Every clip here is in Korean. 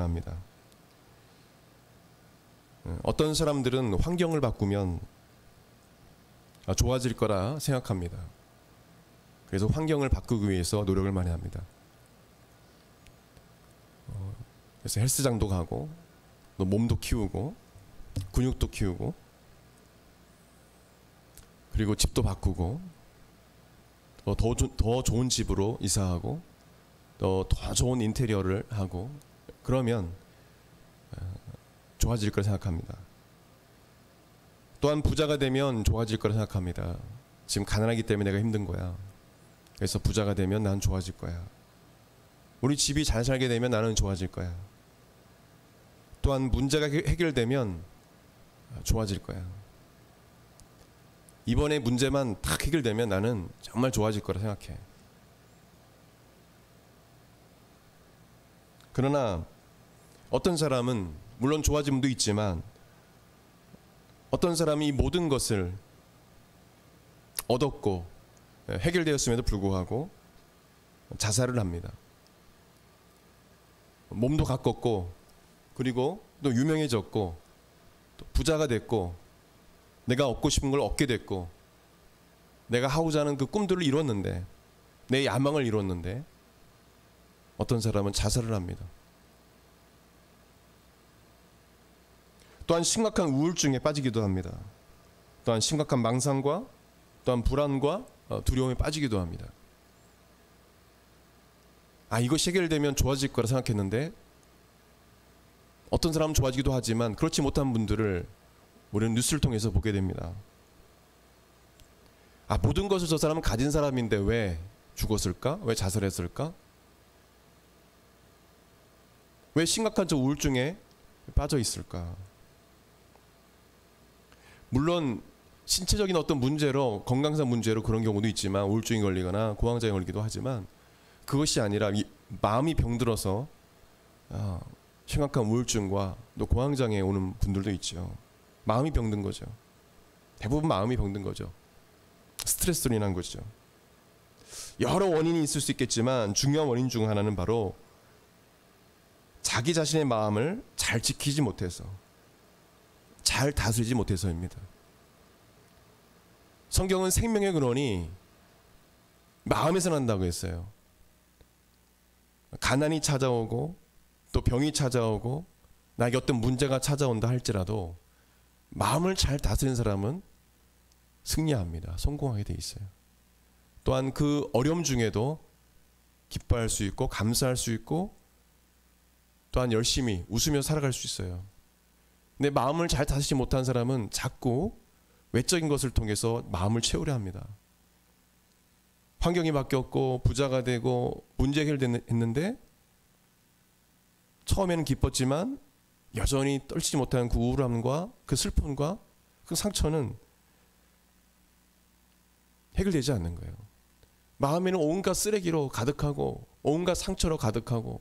일어납니다. 어떤 사람들은 환경을 바꾸면 좋아질 거라 생각합니다. 그래서 환경을 바꾸기 위해서 노력을 많이 합니다. 그래서 헬스장도 가고 또 몸도 키우고 근육도 키우고 그리고 집도 바꾸고 더 좋은 집으로 이사하고 더 좋은 인테리어를 하고 그러면 좋아질 거라 생각합니다. 또한 부자가 되면 좋아질 거라 생각합니다. 지금 가난하기 때문에 내가 힘든 거야. 그래서 부자가 되면 난 좋아질 거야. 우리 집이 잘 살게 되면 나는 좋아질 거야. 또한 문제가 해결되면 좋아질 거야. 이번에 문제만 딱 해결되면 나는 정말 좋아질 거라 생각해. 그러나 어떤 사람은 물론 좋아진 분도 있지만 어떤 사람이 이 모든 것을 얻었고 해결되었음에도 불구하고 자살을 합니다. 몸도 가꿨고 그리고 또 유명해졌고 또 부자가 됐고 내가 얻고 싶은 걸 얻게 됐고 내가 하고자 하는 그 꿈들을 이뤘는데 내 야망을 이뤘는데 어떤 사람은 자살을 합니다. 또한 심각한 우울증에 빠지기도 합니다. 또한 심각한 망상과 또한 불안과 두려움에 빠지기도 합니다. 이것이 해결되면 좋아질 거라 생각했는데 어떤 사람은 좋아지기도 하지만 그렇지 못한 분들을 우리는 뉴스를 통해서 보게 됩니다. 모든 것을 저 사람은 가진 사람인데 왜 죽었을까? 왜 자살했을까? 왜 심각한 저 우울증에 빠져 있을까? 물론 신체적인 어떤 문제로 건강상 문제로 그런 경우도 있지만 우울증이 걸리거나 공황장애 걸리기도 하지만 그것이 아니라 마음이 병들어서 심각한 우울증과 또 공황장애에 오는 분들도 있죠. 마음이 병든 거죠. 대부분 마음이 병든 거죠. 스트레스로 인한 거죠. 여러 원인이 있을 수 있겠지만 중요한 원인 중 하나는 바로 자기 자신의 마음을 잘 지키지 못해서 잘 다스리지 못해서입니다. 성경은 생명의 근원이 마음에서 난다고 했어요. 가난이 찾아오고 또 병이 찾아오고 나에게 어떤 문제가 찾아온다 할지라도 마음을 잘 다스리는 사람은 승리합니다. 성공하게 돼 있어요. 또한 그 어려움 중에도 기뻐할 수 있고 감사할 수 있고 또한 열심히 웃으며 살아갈 수 있어요. 근데 마음을 잘 다스리지 못한 사람은 자꾸 외적인 것을 통해서 마음을 채우려 합니다. 환경이 바뀌었고 부자가 되고 문제 해결됐는데 처음에는 기뻤지만 여전히 떨치지 못하는 그 우울함과 그 슬픔과 그 상처는 해결되지 않는 거예요. 마음에는 온갖 쓰레기로 가득하고 온갖 상처로 가득하고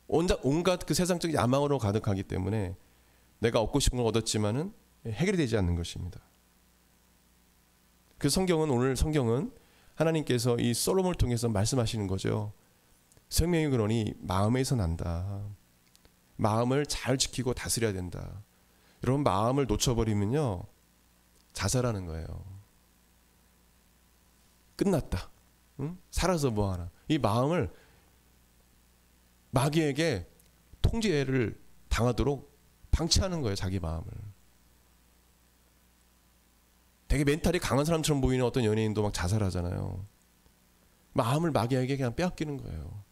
온갖 그 세상적인 야망으로 가득하기 때문에 내가 얻고 싶은 걸 얻었지만은 해결이 되지 않는 것입니다. 그 오늘 성경은 하나님께서 이 솔로몬을 통해서 말씀하시는 거죠. 생명의 근원이 마음에서 난다. 마음을 잘 지키고 다스려야 된다. 여러분 마음을 놓쳐버리면요 자살하는 거예요. 끝났다. 응? 살아서 뭐하나. 이 마음을 마귀에게 통제를 당하도록 방치하는 거예요. 자기 마음을. 되게 멘탈이 강한 사람처럼 보이는 어떤 연예인도 막 자살하잖아요. 마음을 마귀에게 그냥 빼앗기는 거예요.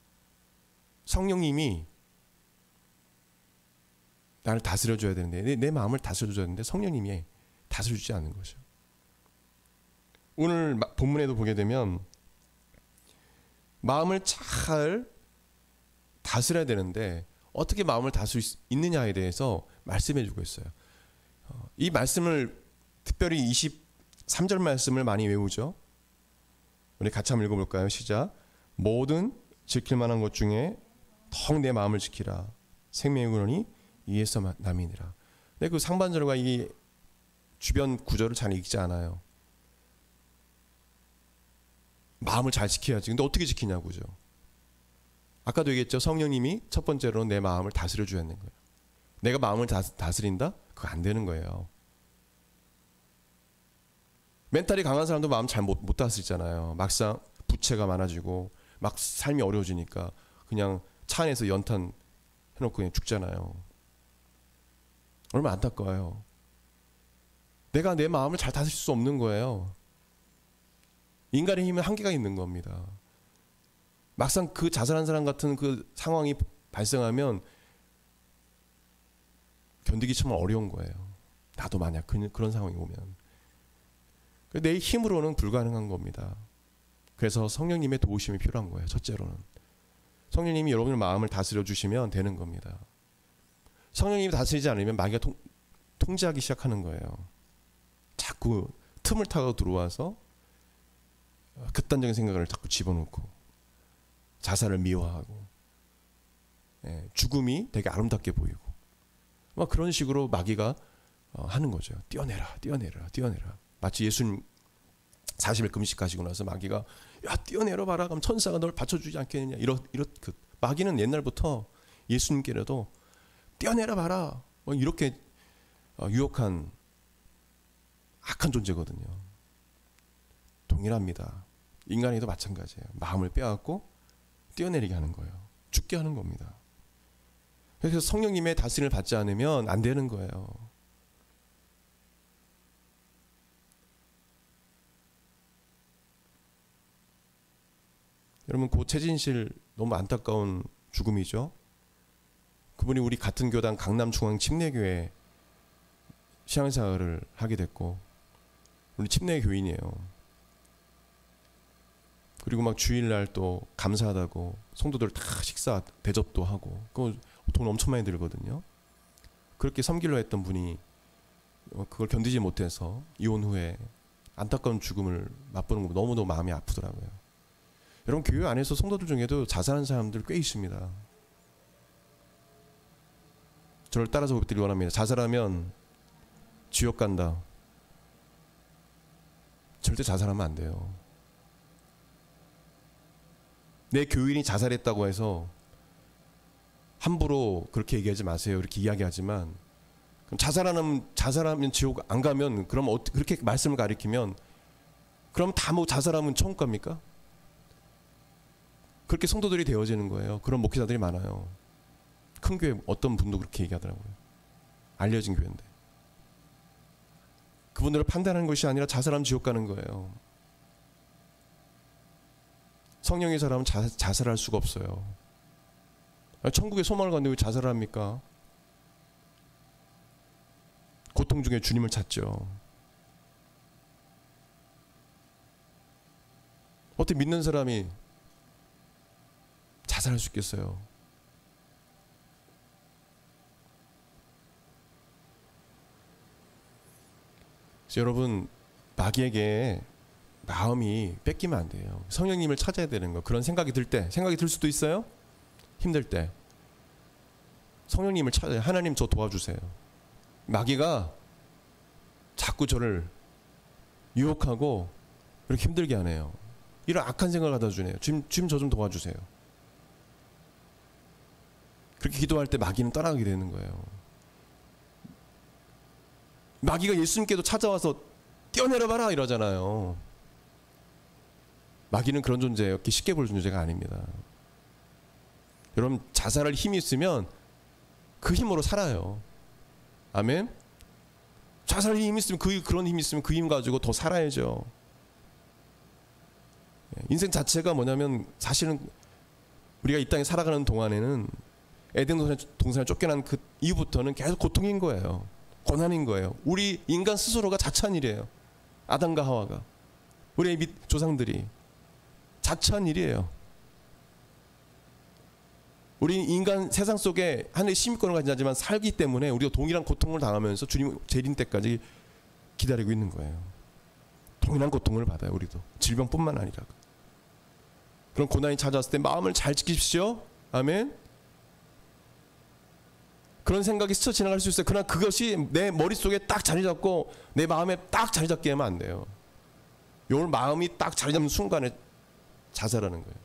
성령님이 나를 다스려줘야 되는데 내 마음을 다스려줘야 되는데 성령님이 다스려주지 않는 거죠. 오늘 본문에도 보게 되면 마음을 잘 다스려야 되는데 어떻게 마음을 다스릴 수 있느냐에 대해서 말씀해 주고 있어요. 이 말씀을 특별히 23절 말씀을 많이 외우죠. 우리 같이 한번 읽어볼까요? 시작. 모든 지킬 만한 것 중에 더욱 내 마음을 지키라. 생명의 근원이 이에서 남이니라. 근데 그 상반절과 이 주변 구절을 잘 읽지 않아요. 마음을 잘 지켜야지. 근데 어떻게 지키냐고죠. 아까도 얘기했죠. 성령님이 첫 번째로 내 마음을 다스려 줘야 하는 거예요. 내가 마음을 다스린다? 그거 안 되는 거예요. 멘탈이 강한 사람도 마음 잘 못 다스리잖아요. 막상 부채가 많아지고 막 삶이 어려워지니까 그냥 차 안에서 연탄 해놓고 그냥 죽잖아요. 얼마나 안타까워요. 내가 내 마음을 잘 다스릴 수 없는 거예요. 인간의 힘은 한계가 있는 겁니다. 막상 그 자살한 사람 같은 그 상황이 발생하면 견디기 정말 어려운 거예요. 나도 만약 그런 상황이 오면. 내 힘으로는 불가능한 겁니다. 그래서 성령님의 도우심이 필요한 거예요. 첫째로는. 성령님이 여러분의 마음을 다스려 주시면 되는 겁니다. 성령님이 다스리지 않으면 마귀가 통제하기 시작하는 거예요. 자꾸 틈을 타고 들어와서 극단적인 생각을 자꾸 집어넣고 자살을 미워하고 죽음이 되게 아름답게 보이고 막 그런 식으로 마귀가 하는 거죠. 뛰어내라, 뛰어내라, 뛰어내라. 마치 예수님 40일 금식하시고 나서 마귀가 야 뛰어내려 봐라. 그럼 천사가 널 받쳐주지 않겠느냐. 그 마귀는 옛날부터 예수님께라도 뛰어내려 봐라. 뭐 이렇게 유혹한 악한 존재거든요. 동일합니다. 인간에도 마찬가지예요. 마음을 빼앗고 뛰어내리게 하는 거예요. 죽게 하는 겁니다. 그래서 성령님의 다스림을 받지 않으면 안 되는 거예요. 여러분 고 최진실 너무 안타까운 죽음이죠. 그분이 우리 같은 교단 강남중앙 침례교회 신앙생활을 하게 됐고 우리 침례 교인이에요. 그리고 막 주일날 또 감사하다고 성도들 다 식사 대접도 하고 그거 돈 엄청 많이 들거든요. 그렇게 섬기려 했던 분이 그걸 견디지 못해서 이혼 후에 안타까운 죽음을 맛보는 거 너무너무 마음이 아프더라고요. 여러분 교회 안에서 성도들 중에도 자살한 사람들 꽤 있습니다. 저를 따라서 뵙기를 원합니다. 자살하면 지옥 간다. 절대 자살하면 안 돼요. 내 교인이 자살했다고 해서 함부로 그렇게 얘기하지 마세요. 이렇게 이야기하지만 자살하면 지옥 안 가면 그럼 그렇게 말씀을 가리키면 그럼 다 뭐 자살하면 천국 갑니까? 그렇게 성도들이 되어지는 거예요. 그런 목회자들이 많아요. 큰 교회 어떤 분도 그렇게 얘기하더라고요. 알려진 교회인데. 그분들을 판단하는 것이 아니라 자살하면 지옥 가는 거예요. 성령의 사람은 자살할 수가 없어요. 천국에 소망을 갖는데 왜 자살을 합니까? 고통 중에 주님을 찾죠. 어떻게 믿는 사람이 자살할 수 있겠어요? 여러분 마귀에게 마음이 뺏기면 안 돼요. 성령님을 찾아야 되는 거. 그런 생각이 들 수도 있어요. 힘들 때 성령님을 찾아요. 하나님 저 도와주세요. 마귀가 자꾸 저를 유혹하고 이렇게 힘들게 하네요. 이런 악한 생각을 갖다 주네요. 주님 저 좀 도와주세요. 그렇게 기도할 때 마귀는 떠나가게 되는 거예요. 마귀가 예수님께도 찾아와서 뛰어내려봐라 이러잖아요. 마귀는 그런 존재예요. 이렇게 쉽게 볼 존재가 아닙니다. 여러분 자살할 힘이 있으면 그 힘으로 살아요. 아멘. 자살할 힘이 있으면 그런 힘이 있으면 그 힘 가지고 더 살아야죠. 인생 자체가 뭐냐면 사실은 우리가 이 땅에 살아가는 동안에는 에덴 동산에 쫓겨난 그 이후부터는 계속 고통인 거예요. 고난인 거예요. 우리 인간 스스로가 자처한 일이에요. 아담과 하와가 우리의 밑 조상들이 자처한 일이에요. 우리 인간 세상 속에 하늘의 시민권을 가진 자지만 살기 때문에 우리가 동일한 고통을 당하면서 주님 재림 때까지 기다리고 있는 거예요. 동일한 고통을 받아요. 우리도 질병뿐만 아니라. 그런 고난이 찾아왔을 때 마음을 잘 지키십시오. 아멘. 그런 생각이 스쳐 지나갈 수 있어요. 그러나 그것이 내 머릿속에 딱 자리 잡고 내 마음에 딱 자리 잡게 하면 안 돼요. 요 마음이 딱 자리 잡는 순간에 자살하는 거예요.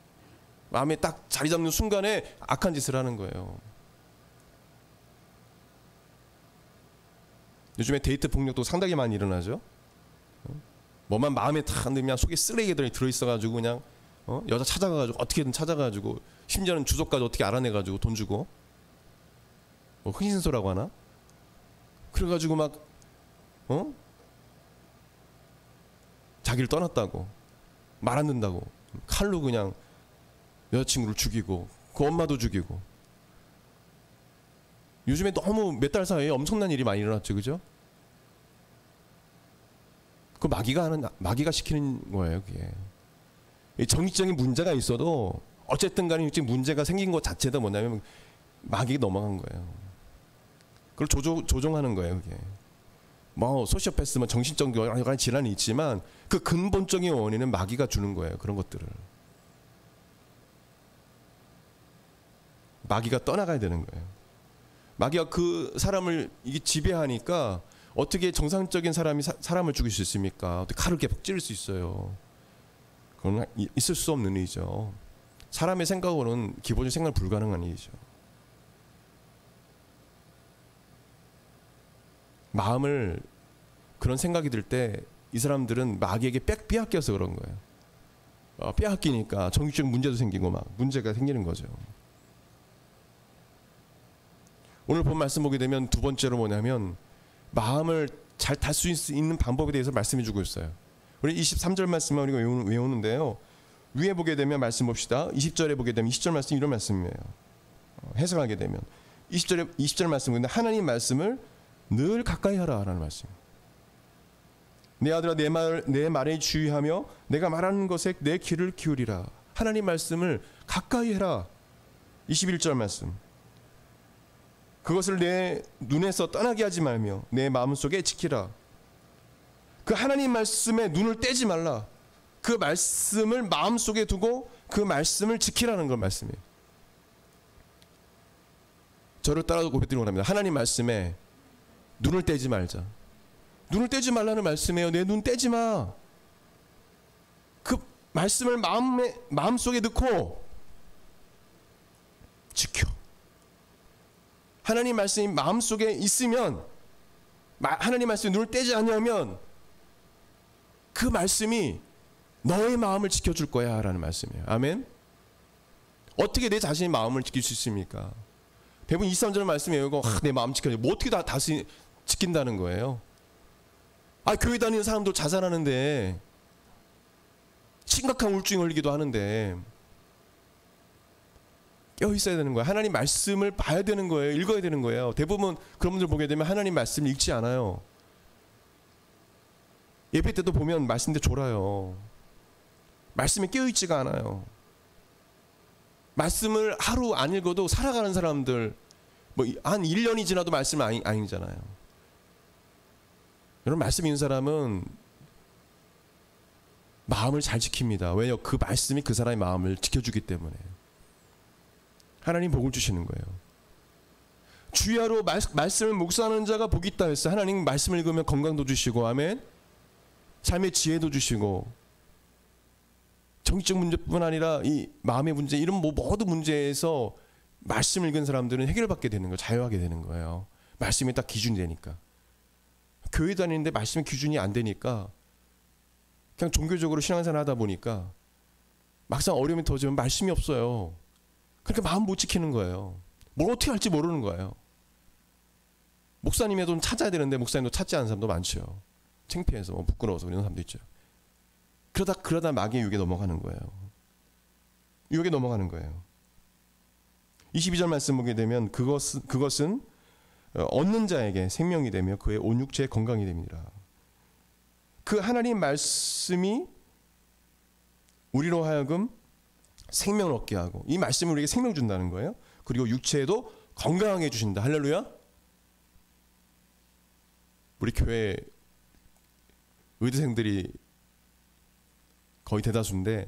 마음에 딱 자리 잡는 순간에 악한 짓을 하는 거예요. 요즘에 데이트 폭력도 상당히 많이 일어나죠. 뭐만 마음에 탁 그냥 속에 쓰레기들이 들어있어가지고 그냥 여자 찾아가가지고 어떻게든 찾아가지고 심지어는 주소까지 어떻게 알아내가지고 돈 주고 뭐 흥신소라고 하나? 그래가지고 막 자기를 떠났다고 말 안 듣는다고 칼로 그냥 여자친구를 죽이고 그 엄마도 죽이고. 요즘에 너무 몇 달 사이에 엄청난 일이 많이 일어났죠, 그죠? 그 마귀가 시키는 거예요, 그게. 정치적인 문제가 있어도 어쨌든 간에 지금 문제가 생긴 것 자체도 뭐냐면 마귀가 넘어간 거예요. 그걸 조종하는 거예요, 그게. 뭐 소시오패스, 뭐 정신적 여러 가지 질환이 있지만 그 근본적인 원인은 마귀가 주는 거예요, 그런 것들을. 마귀가 떠나가야 되는 거예요. 마귀가 그 사람을 이게 지배하니까 어떻게 정상적인 사람이 사람을 죽일 수 있습니까? 어떻게 칼을 이렇게 찌를 수 있어요? 그건 있을 수 없는 일이죠. 사람의 생각으로는 기본적인 생각 불가능한 일이죠. 마음을 그런 생각이 들 때 이 사람들은 마귀에게 빼앗겨서 그런 거예요. 빼앗기니까 정신적 문제도 생기고 막 문제가 생기는 거죠. 오늘 본 말씀 보게 되면 두 번째로 뭐냐면 마음을 잘 탈 수 있는 방법에 대해서 말씀해 주고 있어요. 우리 23절 말씀만 우리가 외우는데요. 위에 보게 되면 말씀 봅시다. 20절에 보게 되면 20절 말씀 이런 말씀이에요. 해석하게 되면 20절 말씀은 하나님 말씀을 늘 가까이 하라라는 말씀. 내 아들아 내 말에 주의하며 내가 말하는 것에 내 귀를 기울이라. 하나님 말씀을 가까이 해라. 21절 말씀. 그것을 내 눈에서 떠나게 하지 말며 내 마음속에 지키라. 그 하나님 말씀에 눈을 떼지 말라. 그 말씀을 마음속에 두고 그 말씀을 지키라는 걸 말씀이에요. 저를 따라서 고백드리고 합니다. 하나님 말씀에 눈을 떼지 말자. 눈을 떼지 말라는 말씀이에요. 내 눈 떼지 마. 그 말씀을 마음속에 넣고 지켜. 하나님 말씀이 마음속에 있으면 하나님 말씀에 눈을 떼지 않으면 그 말씀이 너의 마음을 지켜줄 거야 라는 말씀이에요. 아멘. 어떻게 내 자신의 마음을 지킬 수 있습니까? 대부분 23절 말씀에 외우고 내 마음 지켜야 뭐 어떻게 다시 지킨다는 거예요. 교회 다니는 사람도 자살하는데 심각한 우울증 걸리기도 하는데 깨어 있어야 되는 거예요. 하나님 말씀을 봐야 되는 거예요. 읽어야 되는 거예요. 대부분 그런 분들 보게 되면 하나님 말씀을 읽지 않아요. 예배 때도 보면 말씀대 졸아요. 말씀에 깨어 있지가 않아요. 말씀을 하루 안 읽어도 살아가는 사람들 뭐 한 1년이 지나도 말씀 아니잖아요. 여러분 말씀 있는 사람은 마음을 잘 지킵니다. 왜요? 그 말씀이 그 사람의 마음을 지켜주기 때문에. 하나님 복을 주시는 거예요. 주야로 말씀을 묵상하는 자가 복이 있다 했어요. 하나님 말씀을 읽으면 건강도 주시고 아멘. 삶의 지혜도 주시고 정치적 문제뿐 아니라 이 마음의 문제 이런 모든 문제에서 말씀을 읽은 사람들은 해결받게 되는 거예요. 자유하게 되는 거예요. 말씀이 딱 기준이 되니까. 교회 다니는데 말씀의 기준이 안 되니까 그냥 종교적으로 신앙생활 하다 보니까 막상 어려움이 터지면 말씀이 없어요. 그러니까 마음 못 지키는 거예요. 뭘 어떻게 할지 모르는 거예요. 목사님의 돈 찾아야 되는데 목사님도 찾지 않는 사람도 많죠. 창피해서 부끄러워서 그런 사람도 있죠. 그러다 마귀의 유혹에 넘어가는 거예요. 유혹에 넘어가는 거예요. 22절 말씀 보게 되면 그것은 얻는 자에게 생명이 되며 그의 온 육체에 건강이 됩니다. 그 하나님 말씀이 우리로 하여금 생명을 얻게 하고 이 말씀이 우리에게 생명 준다는 거예요. 그리고 육체에도 건강하게 해주신다. 할렐루야. 우리 교회 의대생들이 거의 대다수인데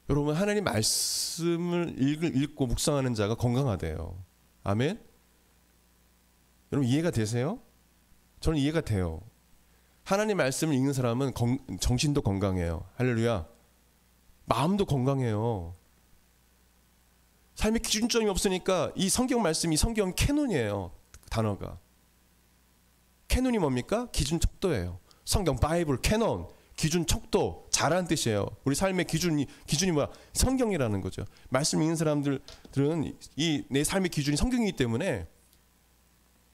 여러분 하나님 말씀을 읽고 묵상하는 자가 건강하대요. 아멘. 여러분 이해가 되세요? 저는 이해가 돼요. 하나님 말씀을 읽는 사람은 정신도 건강해요. 할렐루야. 마음도 건강해요. 삶의 기준점이 없으니까 이 성경 말씀이 성경 캐논이에요. 단어가. 캐논이 뭡니까? 기준 척도예요. 성경 바이블 캐논 기준 척도 잘하는 뜻이에요. 우리 삶의 기준이 뭐야? 성경이라는 거죠. 말씀 읽는 사람들은 이 내 삶의 기준이 성경이기 때문에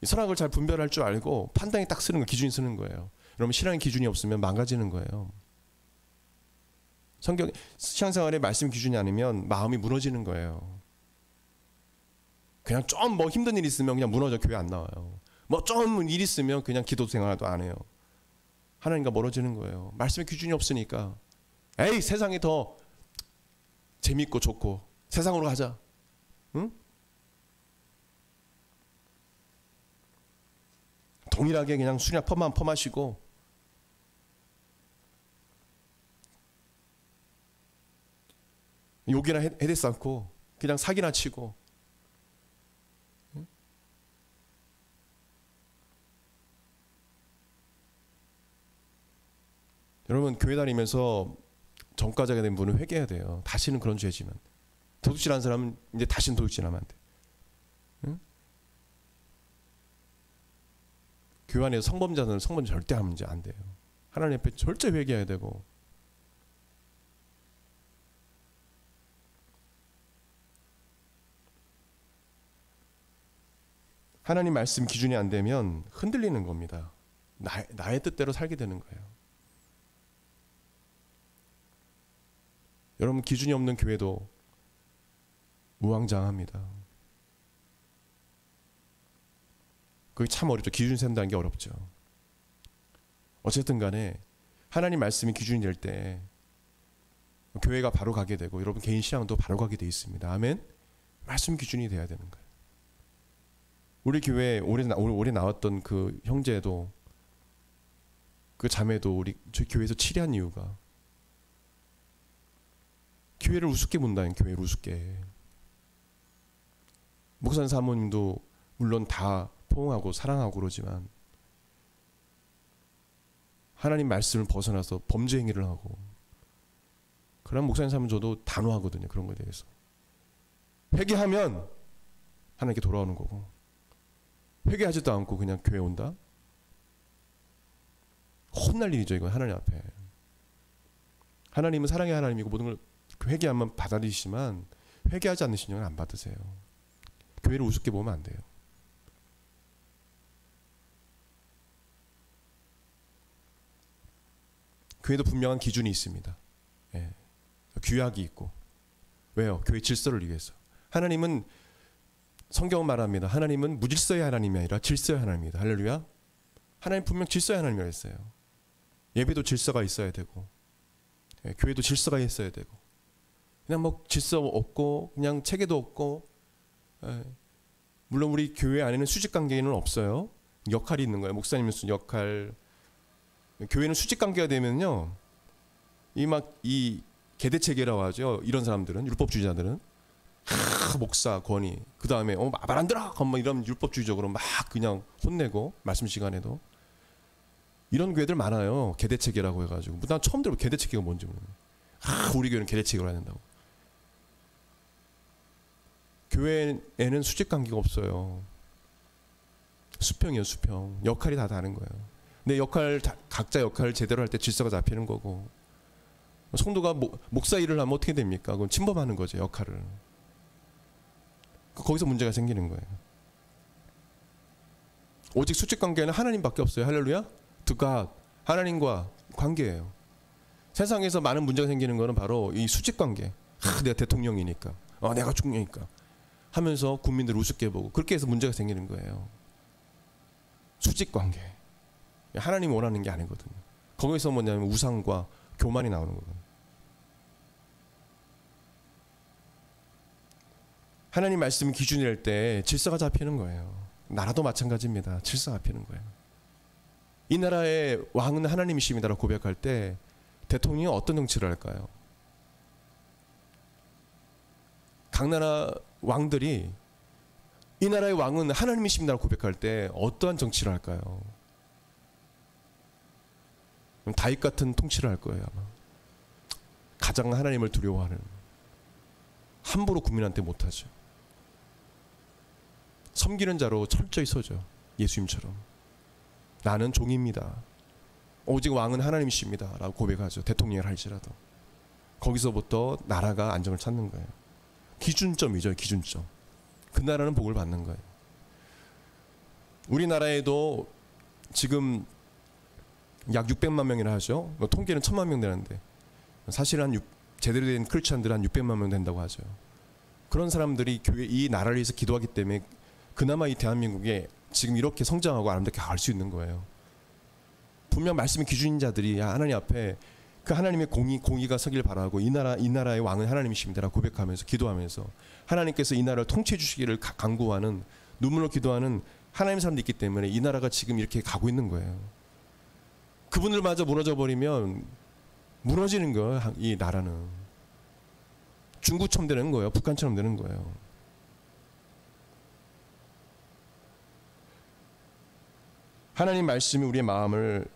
선악을 잘 분별할 줄 알고 판단이 딱 쓰는 거, 기준이 쓰는 거예요. 여러분 신앙의 기준이 없으면 망가지는 거예요. 신앙생활에 말씀 기준이 아니면 마음이 무너지는 거예요. 그냥 좀 뭐 힘든 일 있으면 그냥 무너져 교회 안 나와요. 뭐 좀 일 있으면 그냥 기도 생활도 안 해요. 하나님과 멀어지는 거예요. 말씀의 기준이 없으니까 에이 세상이 더 재밌고 좋고 세상으로 가자. 응? 동일하게 그냥 수냐 퍼마시고 욕이나 해대지 않고 그냥 사기나 치고 응? 여러분 교회 다니면서 전과자가 된 분은 회개해야 돼요. 다시는 그런 죄지만 도둑질하는 사람은 이제 다시는 도둑질하면 안 돼. 응? 교회 안에서 성범죄는 성범죄 절대 하면 안 돼요. 하나님 앞에 절대 회개해야 되고 하나님 말씀 기준이 안 되면 흔들리는 겁니다. 나의 뜻대로 살게 되는 거예요. 여러분 기준이 없는 교회도 우왕좌왕합니다. 그게 참 어렵죠. 기준 세운다는 게 어렵죠. 어쨌든 간에 하나님 말씀이 기준이 될 때 교회가 바로 가게 되고 여러분 개인 신앙도 바로 가게 돼 있습니다. 아멘. 말씀 기준이 돼야 되는 거예요. 우리 교회 올해 나왔던 그 형제도 그 자매도 저희 교회에서 치리한 이유가 교회를 우습게 본다는, 교회를 우습게. 목사님 사모님도 물론 다 포옹하고 사랑하고 그러지만 하나님 말씀을 벗어나서 범죄 행위를 하고 그런 목사님 사모님 저도 단호하거든요. 그런 거에 대해서 회개하면 하나님께 돌아오는 거고 회개하지도 않고 그냥 교회 온다? 혼날 일이죠. 이건 하나님 앞에. 하나님은 사랑의 하나님이고 모든 걸 회개하면 받아들이시지만 회개하지 않는 신령은 안 받으세요. 교회를 우습게 보면 안 돼요. 교회도 분명한 기준이 있습니다. 예. 규약이 있고. 왜요? 교회 질서를 위해서. 하나님은 성경은 말합니다. 하나님은 무질서의 하나님이 아니라 질서의 하나님입니다. 할렐루야. 하나님 분명 질서의 하나님이라고 했어요. 예배도 질서가 있어야 되고 교회도 질서가 있어야 되고 그냥 뭐 질서 없고 그냥 체계도 없고 물론 우리 교회 안에는 수직관계는 없어요. 역할이 있는 거예요. 목사님의 역할. 교회는 수직관계가 되면요 이 계대체계라고 하죠. 이런 사람들은 율법주의자들은 목사 권위 그 다음에 말 안 들어 뭐 이런 율법주의적으로 막 그냥 혼내고 말씀 시간에도 이런 교회들 많아요. 계대체계라고 해가지고 난 처음 들어본 계대체계가 뭔지 모르겠어요. 우리 교회는 계대체계로 해야 된다고. 교회에는 수직관계가 없어요. 수평이에요. 수평. 역할이 다 다른 거예요. 내 각자 역할을 제대로 할 때 질서가 잡히는 거고 성도가 목사 일을 하면 어떻게 됩니까? 그건 침범하는 거죠. 역할을. 거기서 문제가 생기는 거예요. 오직 수직관계는 하나님밖에 없어요. 할렐루야. God, 하나님과 관계예요. 세상에서 많은 문제가 생기는 거는 바로 이 수직관계. 내가 대통령이니까 내가 총리니까 하면서 국민들을 우습게 보고 그렇게 해서 문제가 생기는 거예요. 수직관계. 하나님이 원하는 게 아니거든요. 거기서 뭐냐면 우상과 교만이 나오는 거거든요. 하나님 말씀 기준이 될 때 질서가 잡히는 거예요. 나라도 마찬가지입니다. 질서가 잡히는 거예요. 이 나라의 왕은 하나님이십니다라고 고백할 때 대통령이 어떤 정치를 할까요? 각 나라 왕들이 이 나라의 왕은 하나님이십니다라고 고백할 때 어떠한 정치를 할까요? 다윗 같은 통치를 할 거예요. 아마. 가장 하나님을 두려워하는 함부로 국민한테 못하죠. 섬기는 자로 철저히 서죠. 예수님처럼. 나는 종입니다. 오직 왕은 하나님이십니다. 라고 고백하죠. 대통령을 할지라도. 거기서부터 나라가 안정을 찾는 거예요. 기준점이죠. 기준점. 그 나라는 복을 받는 거예요. 우리나라에도 지금 약 600만 명이나 하죠. 통계는 1000만 명 되는데 사실 제대로 된 크리스찬들은 한 600만 명 된다고 하죠. 그런 사람들이 교회 이 나라를 위해서 기도하기 때문에 그나마 이 대한민국에 지금 이렇게 성장하고 아름답게 갈 수 있는 거예요. 분명 말씀의 기준인 자들이 하나님 앞에 그 하나님의 공의가 서길 바라고 이 나라의 왕은 하나님이십니다라고 고백하면서 기도하면서 하나님께서 이 나라를 통치해 주시기를 간구하는 눈물로 기도하는 하나님 사람들이 있기 때문에 이 나라가 지금 이렇게 가고 있는 거예요. 그분들마저 무너져 버리면 무너지는 거예요. 이 나라는 중국처럼 되는 거예요. 북한처럼 되는 거예요. 하나님 말씀이 우리의 마음을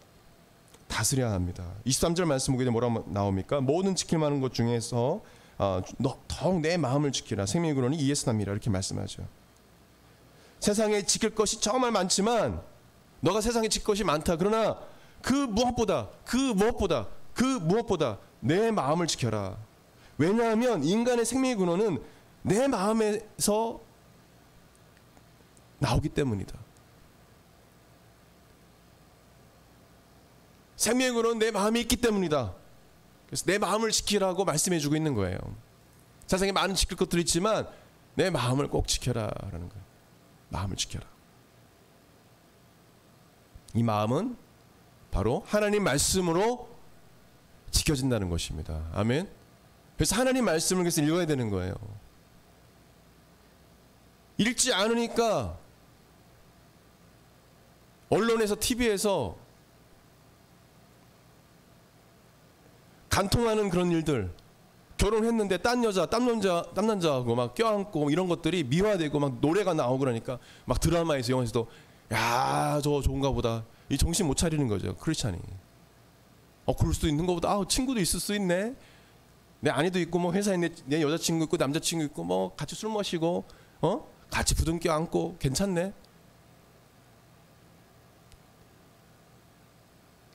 다스려야 합니다. 23절 말씀 보게 되면 뭐라고 나옵니까? 모든 지킬 만한 것 중에서 더욱 내 마음을 지키라. 생명의 근원이 이에서 납니다. 이렇게 말씀하죠. 세상에 지킬 것이 정말 많지만 너가 세상에 지킬 것이 많다. 그러나 그 무엇보다 내 마음을 지켜라. 왜냐하면 인간의 생명의 근원은 내 마음에서 나오기 때문이다. 생명의 근원은 내 마음이 있기 때문이다. 그래서 내 마음을 지키라고 말씀해주고 있는 거예요. 세상에 많은 지킬 것들이 있지만 내 마음을 꼭 지켜라라는 거예요. 마음을 지켜라. 이 마음은 바로 하나님 말씀으로 지켜진다는 것입니다. 아멘. 그래서 하나님 말씀을 그래서 읽어야 되는 거예요. 읽지 않으니까 언론에서 TV에서 간통하는 그런 일들, 결혼했는데 딴 남자하고 막 껴안고 이런 것들이 미화되고 막 노래가 나오고 그러니까 막 드라마에서 영화에서도 야, 저 좋은가 보다. 이 정신 못 차리는 거죠. 크리스찬이. 그럴 수도 있는 거보다 친구도 있을 수 있네. 내 아내도 있고 뭐 회사에 내 여자친구 있고 남자친구 있고 뭐 같이 술 마시고 같이 부둥켜 안고 괜찮네.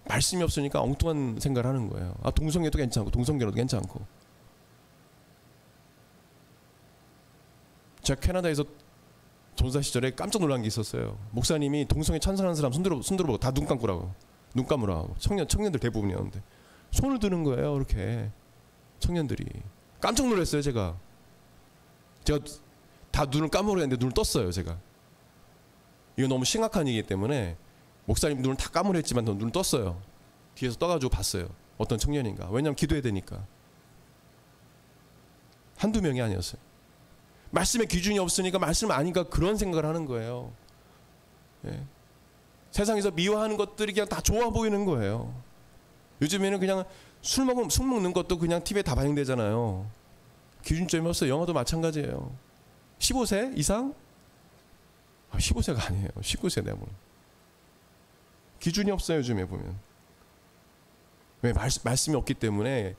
말씀이 없으니까 엉뚱한 생각을 하는 거예요. 동성애도 괜찮고 동성결혼도 괜찮고. 제가 캐나다에서 전사 시절에 깜짝 놀란 게 있었어요. 목사님이 동성애 찬성하는 사람 손들어보고 다 눈 감으라고 청년들 대부분이었는데 손을 드는 거예요. 이렇게 청년들이 깜짝 놀랐어요. 제가 다 눈을 감으려 했는데 눈을 떴어요. 제가 이거 너무 심각한 얘기이기 때문에 목사님 눈을 다 감으려 했지만 눈을 떴어요. 뒤에서 떠가지고 봤어요. 어떤 청년인가. 왜냐하면 기도해야 되니까. 한두 명이 아니었어요. 말씀의 기준이 없으니까 말씀 아니까 그런 생각을 하는 거예요. 예. 세상에서 미워하는 것들이 그냥 다 좋아 보이는 거예요. 요즘에는 그냥 술 먹는 것도 그냥 TV에 다 반영되잖아요. 기준점이 없어요. 영화도 마찬가지예요. 15세 이상? 15세가 아니에요. 19세 되면. 기준이 없어요. 요즘에 보면. 왜? 말씀이 없기 때문에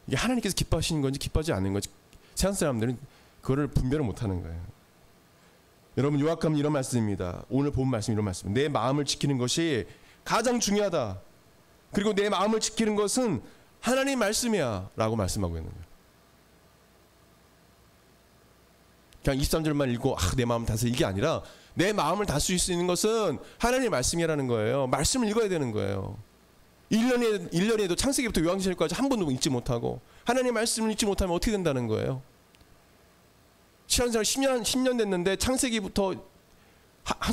이게 하나님께서 기뻐하시는 건지 기뻐하지 않는 건지 세상 사람들은 그거를 분별을 못하는 거예요. 여러분 요약하면 이런 말씀입니다. 오늘 본 말씀 이런 말씀. 내 마음을 지키는 것이 가장 중요하다. 그리고 내 마음을 지키는 것은 하나님 말씀이야 라고 말씀하고 있는 거예요. 그냥 23절만 읽고 내 마음 다스려 이게 아니라 내 마음을 다스릴 수 있는 것은 하나님의 말씀이라는 거예요. 말씀을 읽어야 되는 거예요. 1년에도 창세기부터 요한계시록까지 한 번도 읽지 못하고 하나님의 말씀을 읽지 못하면 어떻게 된다는 거예요? 신앙생활 10년 됐는데 창세기부터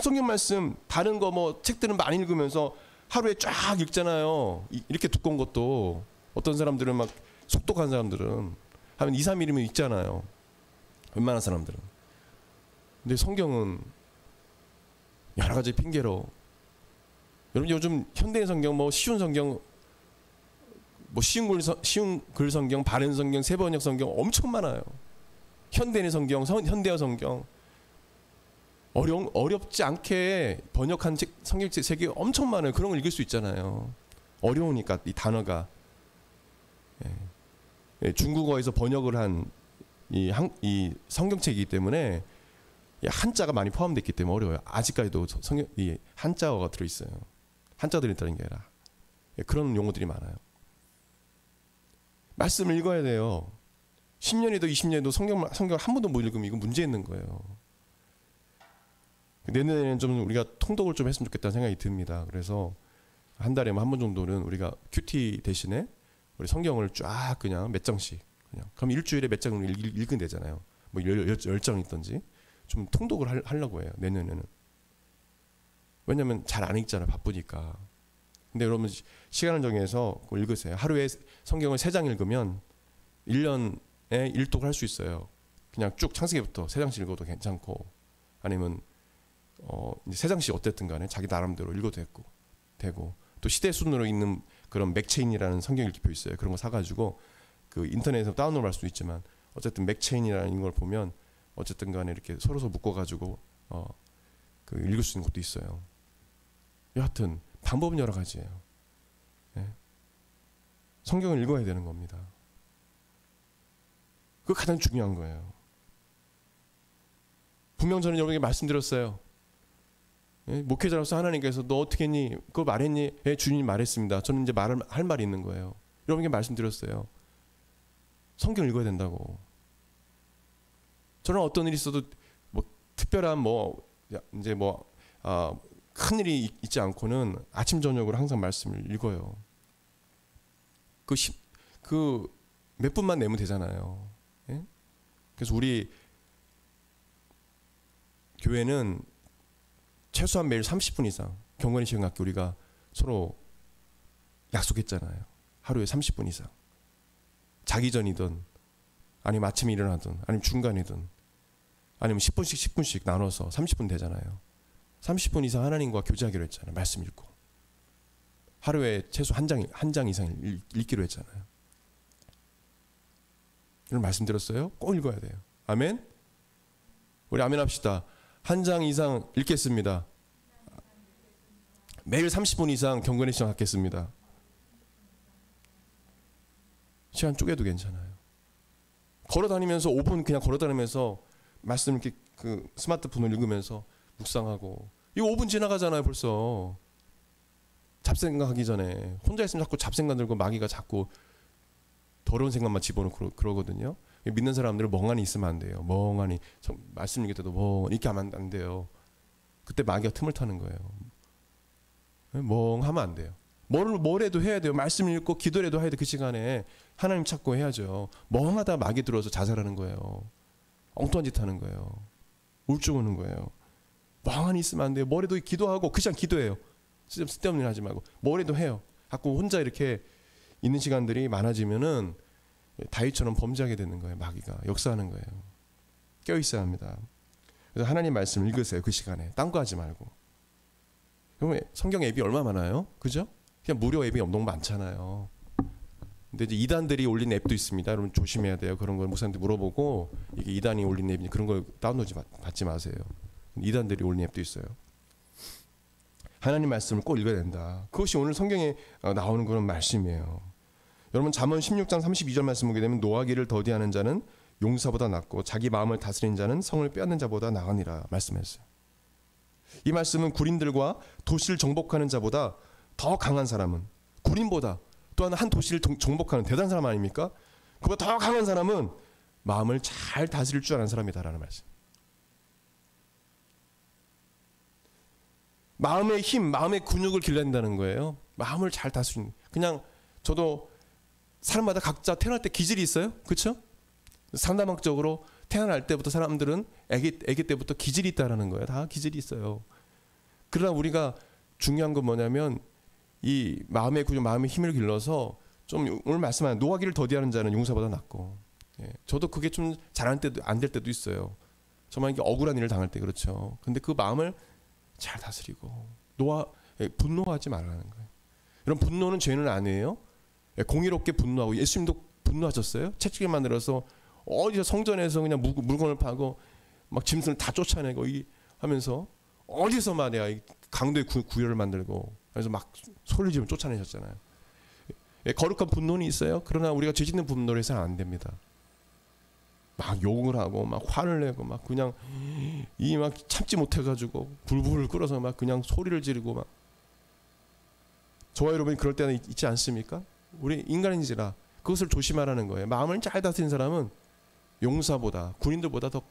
성경 말씀 다른 거 뭐 책들은 많이 읽으면서 하루에 쫙 읽잖아요. 이렇게 두꺼운 것도 어떤 사람들은 막 속독한 사람들은 하면 2, 3일이면 읽잖아요. 웬만한 사람들은. 근데 성경은 여러 가지 핑계로 여러분 요즘 현대인 성경 뭐 쉬운 성경 뭐 쉬운 글 성경, 바른 성경, 세번역 성경 엄청 많아요. 현대인 성경, 현대어 성경 어렵지 않게 번역한 성경책이 엄청 많아요. 그런 걸 읽을 수 있잖아요. 어려우니까 이 단어가 중국어에서 번역을 한 이 성경책이기 때문에 한자가 많이 포함되어 있기 때문에 어려워요. 아직까지도 이 한자어가 들어있어요. 한자들이 있다는 게 아니라 그런 용어들이 많아요. 말씀을 읽어야 돼요. 10년이도 20년이도 성경을 한 번도 못 읽으면 이건 문제 있는 거예요. 내년에는 좀 우리가 통독을 좀 했으면 좋겠다는 생각이 듭니다. 그래서 한 달에 한 번 정도는 우리가 큐티 대신에 우리 성경을 쫙 그냥 몇 장씩 그냥 그럼 일주일에 몇 장을 읽으면 되잖아요. 뭐 10장 읽든지 좀 통독을 하려고 해요. 내년에는. 왜냐면 잘 안 읽잖아요. 바쁘니까. 근데 여러분 시간을 정해서 읽으세요. 하루에 성경을 3장 읽으면 1년에 1독을 할 수 있어요. 그냥 쭉 창세기부터 3장씩 읽어도 괜찮고 아니면 이제 3장씩 어쨌든 간에 자기 나름대로 읽어도 되고 또 시대 순으로 있는 그런 맥체인이라는 성경 읽기표 있어요. 그런 거 사가지고 그 인터넷에서 다운로드 할 수도 있지만 어쨌든 맥체인이라는 걸 보면 어쨌든 간에 이렇게 서로 묶어가지고 그 읽을 수 있는 것도 있어요. 여하튼 방법은 여러 가지예요. 예? 성경을 읽어야 되는 겁니다. 그거 가장 중요한 거예요. 분명 저는 여러분에게 말씀드렸어요. 예? 목회자로서 하나님께서 너 어떻게 했니? 그거 말했니? 예, 주님이 말했습니다. 저는 이제 할 말이 있는 거예요. 여러분에게 말씀드렸어요. 성경 읽어야 된다고. 저는 어떤 일이 있어도 뭐 특별한 이제 큰 일이 있지 않고는 아침 저녁으로 항상 말씀을 읽어요. 그 몇 분만 내면 되잖아요. 예? 그래서 우리 교회는 최소한 매일 30분 이상 경건의 시간 갖기 우리가 서로 약속했잖아요. 하루에 30분 이상. 자기 전이든 아니면 아침에 일어나든 아니면 중간이든 아니면 10분씩 나눠서 30분 되잖아요. 30분 이상 하나님과 교제하기로 했잖아요. 말씀 읽고. 하루에 최소 한 장 이상 읽기로 했잖아요. 이런 말씀 드렸어요? 꼭 읽어야 돼요. 아멘? 우리 아멘 합시다. 한 장 이상 읽겠습니다. 매일 30분 이상 경건의 시간 갖겠습니다. 시간 쪼개도 괜찮아요. 걸어다니면서 5분 그냥 걸어다니면서 말씀 이렇게 그 스마트폰을 읽으면서 묵상하고 이거 5분 지나가잖아요 벌써. 잡생각하기 전에 혼자 있으면 자꾸 잡생각 들고 마귀가 자꾸 더러운 생각만 집어넣고 그러거든요. 믿는 사람들은 멍하니 있으면 안 돼요. 멍하니 말씀 읽을 때도 멍하니 이렇게 하면 안 돼요. 그때 마귀가 틈을 타는 거예요. 멍하면 안 돼요. 뭘 해도 해야 돼요. 말씀 읽고 기도를 해도 해야 돼. 그 시간에 하나님 찾고 해야죠. 멍하다 마귀 들어서 자살하는 거예요. 엉뚱한 짓 하는 거예요. 우울증 오는 거예요. 멍하니 있으면 안 돼요. 뭐래도 기도하고 그냥 기도해요. 쓸데없는 일 하지 말고 뭐래도 해요. 자꾸 혼자 이렇게 있는 시간들이 많아지면은 다윗처럼 범죄하게 되는 거예요. 마귀가 역사하는 거예요. 깨어 있어야 합니다. 그래서 하나님 말씀 읽으세요. 그 시간에 딴 거 하지 말고. 그러면 성경 앱이 얼마 많아요? 그죠? 그냥 무료 앱이 너무 많잖아요. 근데 이제 이단들이 올린 앱도 있습니다. 여러분 조심해야 돼요. 그런 걸 목사님들 물어보고 이게 이단이 올린 앱이 그런 걸 다운로드 받지 마세요. 이단들이 올린 앱도 있어요. 하나님 말씀을 꼭 읽어야 된다. 그것이 오늘 성경에 나오는 그런 말씀이에요. 여러분 잠언 16장 32절 말씀 보게 되면 노하기를 더디하는 자는 용사보다 낫고 자기 마음을 다스리는 자는 성을 빼앗는 자보다 나으니라 말씀했어요. 이 말씀은 군인들과 도시를 정복하는 자보다 더 강한 사람은 군인보다 또한 한 도시를 정복하는 대단한 사람 아닙니까? 그보다 더 강한 사람은 마음을 잘 다스릴 줄 아는 사람이다라는 말씀. 마음의 힘, 마음의 근육을 길러낸다는 거예요. 마음을 잘 다스리는. 그냥 저도 사람마다 각자 태어날 때 기질이 있어요. 그렇죠? 상담학적으로 태어날 때부터 사람들은 아기 때부터 기질이 있다라는 거예요. 다 기질이 있어요. 그러나 우리가 중요한 건 뭐냐면 이 마음의 근육, 마음의 힘을 길러서 좀 오늘 말씀하는 노하기를 더디하는 자는 용사보다 낫고. 예, 저도 그게 좀 잘할 때도 안 될 때도 있어요. 정말 이게 억울한 일을 당할 때 그렇죠. 근데 그 마음을 잘 다스리고 분노하지 말라는 거예요. 이런 분노는 죄는 아니에요. 공의롭게 분노하고 예수님도 분노하셨어요. 채찍을 만들어서 어디서 성전에서 그냥 물건을 파고 막 짐승을 다 쫓아내고 하면서 어디서 말이야 강도의 구열을 만들고 그래서 막 소리 지르면 쫓아내셨잖아요. 거룩한 분노는 있어요. 그러나 우리가 죄짓는 분노를 해서는 안 됩니다. 막 욕을 하고 막 화를 내고 막 그냥 이 막 참지 못해가지고 불불 끓어서 막 그냥 소리를 지르고 막. 저와 여러분이 그럴 때는 있지 않습니까? 우리 인간인지라 그것을 조심하라는 거예요. 마음을 잘 다스린 사람은 용사보다 군인들보다 더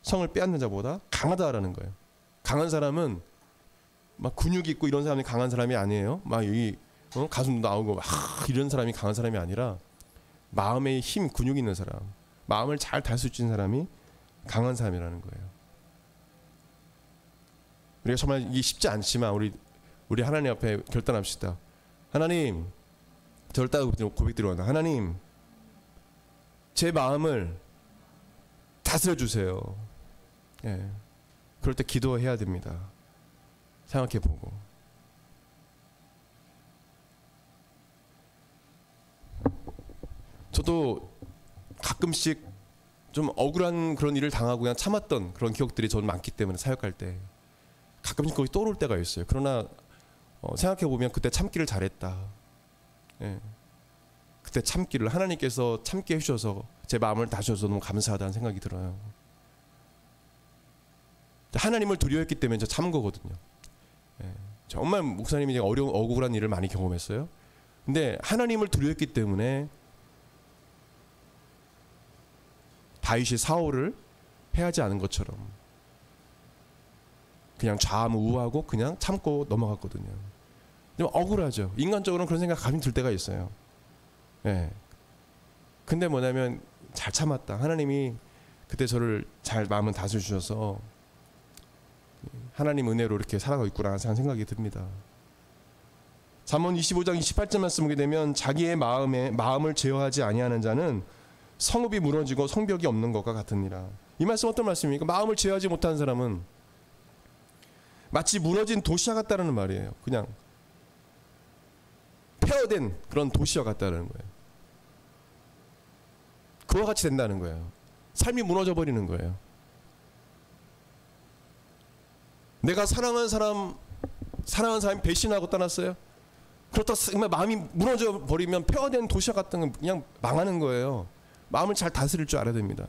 성을 빼앗는 자보다 강하다라는 거예요. 강한 사람은 막 근육이 있고 이런 사람이 강한 사람이 아니에요. 막 여기 가슴도 나오고 막 이런 사람이 강한 사람이 아니라 마음에 힘, 근육이 있는 사람, 마음을 잘 다스릴 수 있는 사람이 강한 사람이라는 거예요. 우리가 정말 이게 쉽지 않지만 우리 하나님 앞에 결단합시다. 하나님, 저를 따라 고백드려온다. 하나님, 제 마음을 다스려 주세요. 예. 그럴 때 기도해야 됩니다. 생각해보고. 저도 가끔씩 좀 억울한 그런 일을 당하고 그냥 참았던 그런 기억들이 저는 많기 때문에 사역할 때 가끔씩 거기 떠오를 때가 있어요. 그러나 생각해보면 그때 참기를 잘했다. 예. 그때 참기를 하나님께서 참게 해주셔서 제 마음을 다셔서 너무 감사하다는 생각이 들어요. 하나님을 두려워했기 때문에 저 참은 거거든요. 예. 정말 목사님이 억울한 일을 많이 경험했어요. 근데 하나님을 두려워했기 때문에 다윗이 사울을 해하지 않은 것처럼 그냥 좌무우하고 그냥 참고 넘어갔거든요. 좀 억울하죠. 인간적으로는 그런 생각 감이 들 때가 있어요. 예. 근데 뭐냐면 잘 참았다. 하나님이 그때 저를 잘 마음을 다스려 주셔서 하나님 은혜로 이렇게 살아가고 있구나 하는 생각이 듭니다. 잠언 25장 28절 말씀 보게 되면 자기의 마음을 제어하지 아니하는 자는 성읍이 무너지고 성벽이 없는 것과 같으니라. 이 말씀 어떤 말씀입니까? 마음을 제어하지 못한 사람은 마치 무너진 도시와 같다는 말이에요. 그냥 폐허된 그런 도시와 같다는 거예요. 그와 같이 된다는 거예요. 삶이 무너져 버리는 거예요. 내가 사랑하는 사람이 배신하고 떠났어요. 그렇다 정말 마음이 무너져 버리면 폐허된 도시와 같은 건 그냥 망하는 거예요. 마음을 잘 다스릴 줄 알아야 됩니다.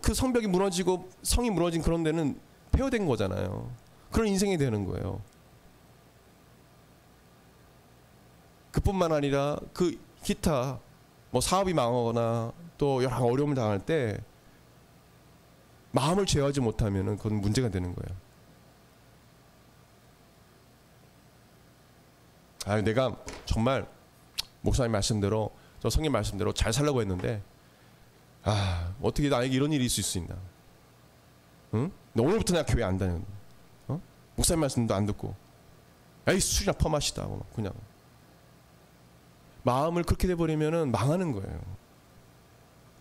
그 성벽이 무너지고 성이 무너진 그런 데는 폐허된 거잖아요. 그런 인생이 되는 거예요. 그뿐만 아니라 그 기타 뭐 사업이 망하거나 또 여러 어려움을 당할 때 마음을 제어하지 못하면 그건 문제가 되는 거예요. 내가 정말 목사님 말씀대로 저 성님 말씀대로 잘 살려고 했는데 어떻게 나에게 이런 일이 있을 수 있나? 응? 오늘부터 내가 교회 안 다녔는데 목사님 말씀도 안 듣고 에이 술이나 퍼마시다 그냥 마음을 그렇게 돼버리면 망하는 거예요.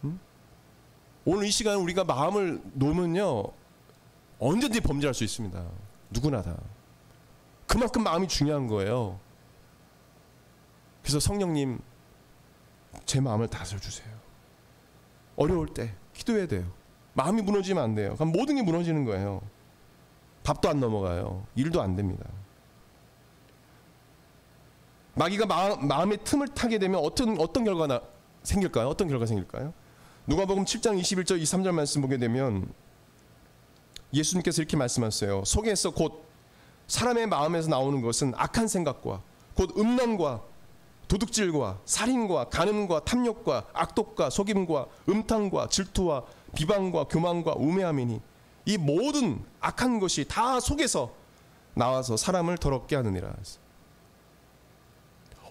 응? 오늘 이 시간 우리가 마음을 놓으면요 언제든지 범죄할 수 있습니다. 누구나 다. 그만큼 마음이 중요한 거예요. 그래서 성령님 제 마음을 다스려 주세요. 어려울 때 기도해야 돼요. 마음이 무너지면 안 돼요. 그럼 모든 게 무너지는 거예요. 밥도 안 넘어가요. 일도 안 됩니다. 마귀가 마음의 틈을 타게 되면 어떤 결과가 생길까요? 어떤 결과가 생길까요? 누가복음 7장 21절 23절 말씀 보게 되면 예수님께서 이렇게 말씀하셨어요. 속에서 곧 사람의 마음에서 나오는 것은 악한 생각과 곧 음란과 도둑질과 살인과 간음과 탐욕과 악독과 속임과 음탕과 질투와 비방과 교만과 우매함이니 이 모든 악한 것이 다 속에서 나와서 사람을 더럽게 하느니라.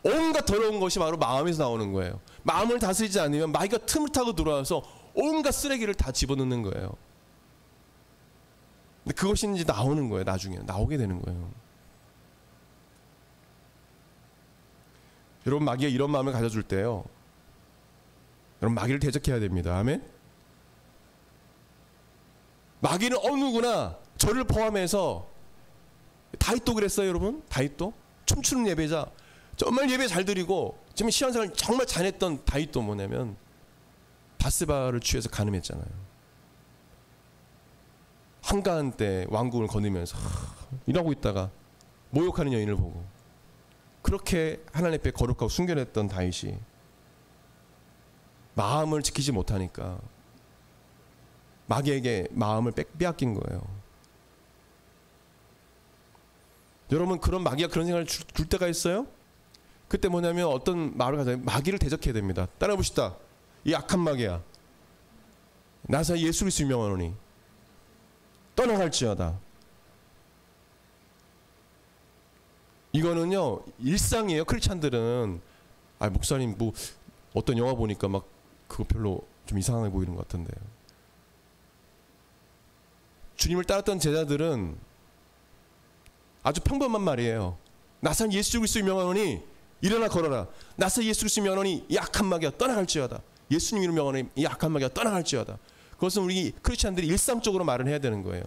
온갖 더러운 것이 바로 마음에서 나오는 거예요. 마음을 다스리지 않으면 마귀가 틈을 타고 들어와서 온갖 쓰레기를 다 집어넣는 거예요. 근데 그것이 이제 나오는 거예요. 나중에 나오게 되는 거예요. 여러분 마귀가 이런 마음을 가져줄 때요. 여러분 마귀를 대적해야 됩니다. 아멘. 마귀는 어느 누구나 저를 포함해서 다윗도 그랬어요, 여러분. 다윗도 춤추는 예배자, 정말 예배 잘 드리고 지금 신앙생활 정말 잘했던 다윗도 뭐냐면 바스바를 취해서 간음했잖아요. 한가한 때 왕궁을 거느면서 일하고 있다가 모욕하는 여인을 보고 그렇게 하나님 앞에 거룩하고 순결했던 다윗이 마음을 지키지 못하니까 마귀에게 마음을 빼앗긴 거예요. 여러분, 그런 마귀가 그런 생각을 줄 때가 있어요? 그때 뭐냐면 어떤 말을 가지고 마귀를 대적해야 됩니다. 따라 봅시다. 이 악한 마귀야, 나사 예수 그리스도 명하노니 떠나갈지어다. 이거는요 일상이에요. 크리스찬들은 목사님 뭐 어떤 영화 보니까 막 그거 별로 좀 이상하게 보이는 것 같은데요. 주님을 따랐던 제자들은 아주 평범한 말이에요. 나사 예수 그리스도 명하노니 일어나 걸어라. 나사 예수 그리스도 명하노니 이 악한 마귀야 떠나갈지어다. 예수님 이름 명하노니 이 악한 마귀야 떠나갈지어다. 그것은 우리 크리스찬들이 일상적으로 말을 해야 되는 거예요.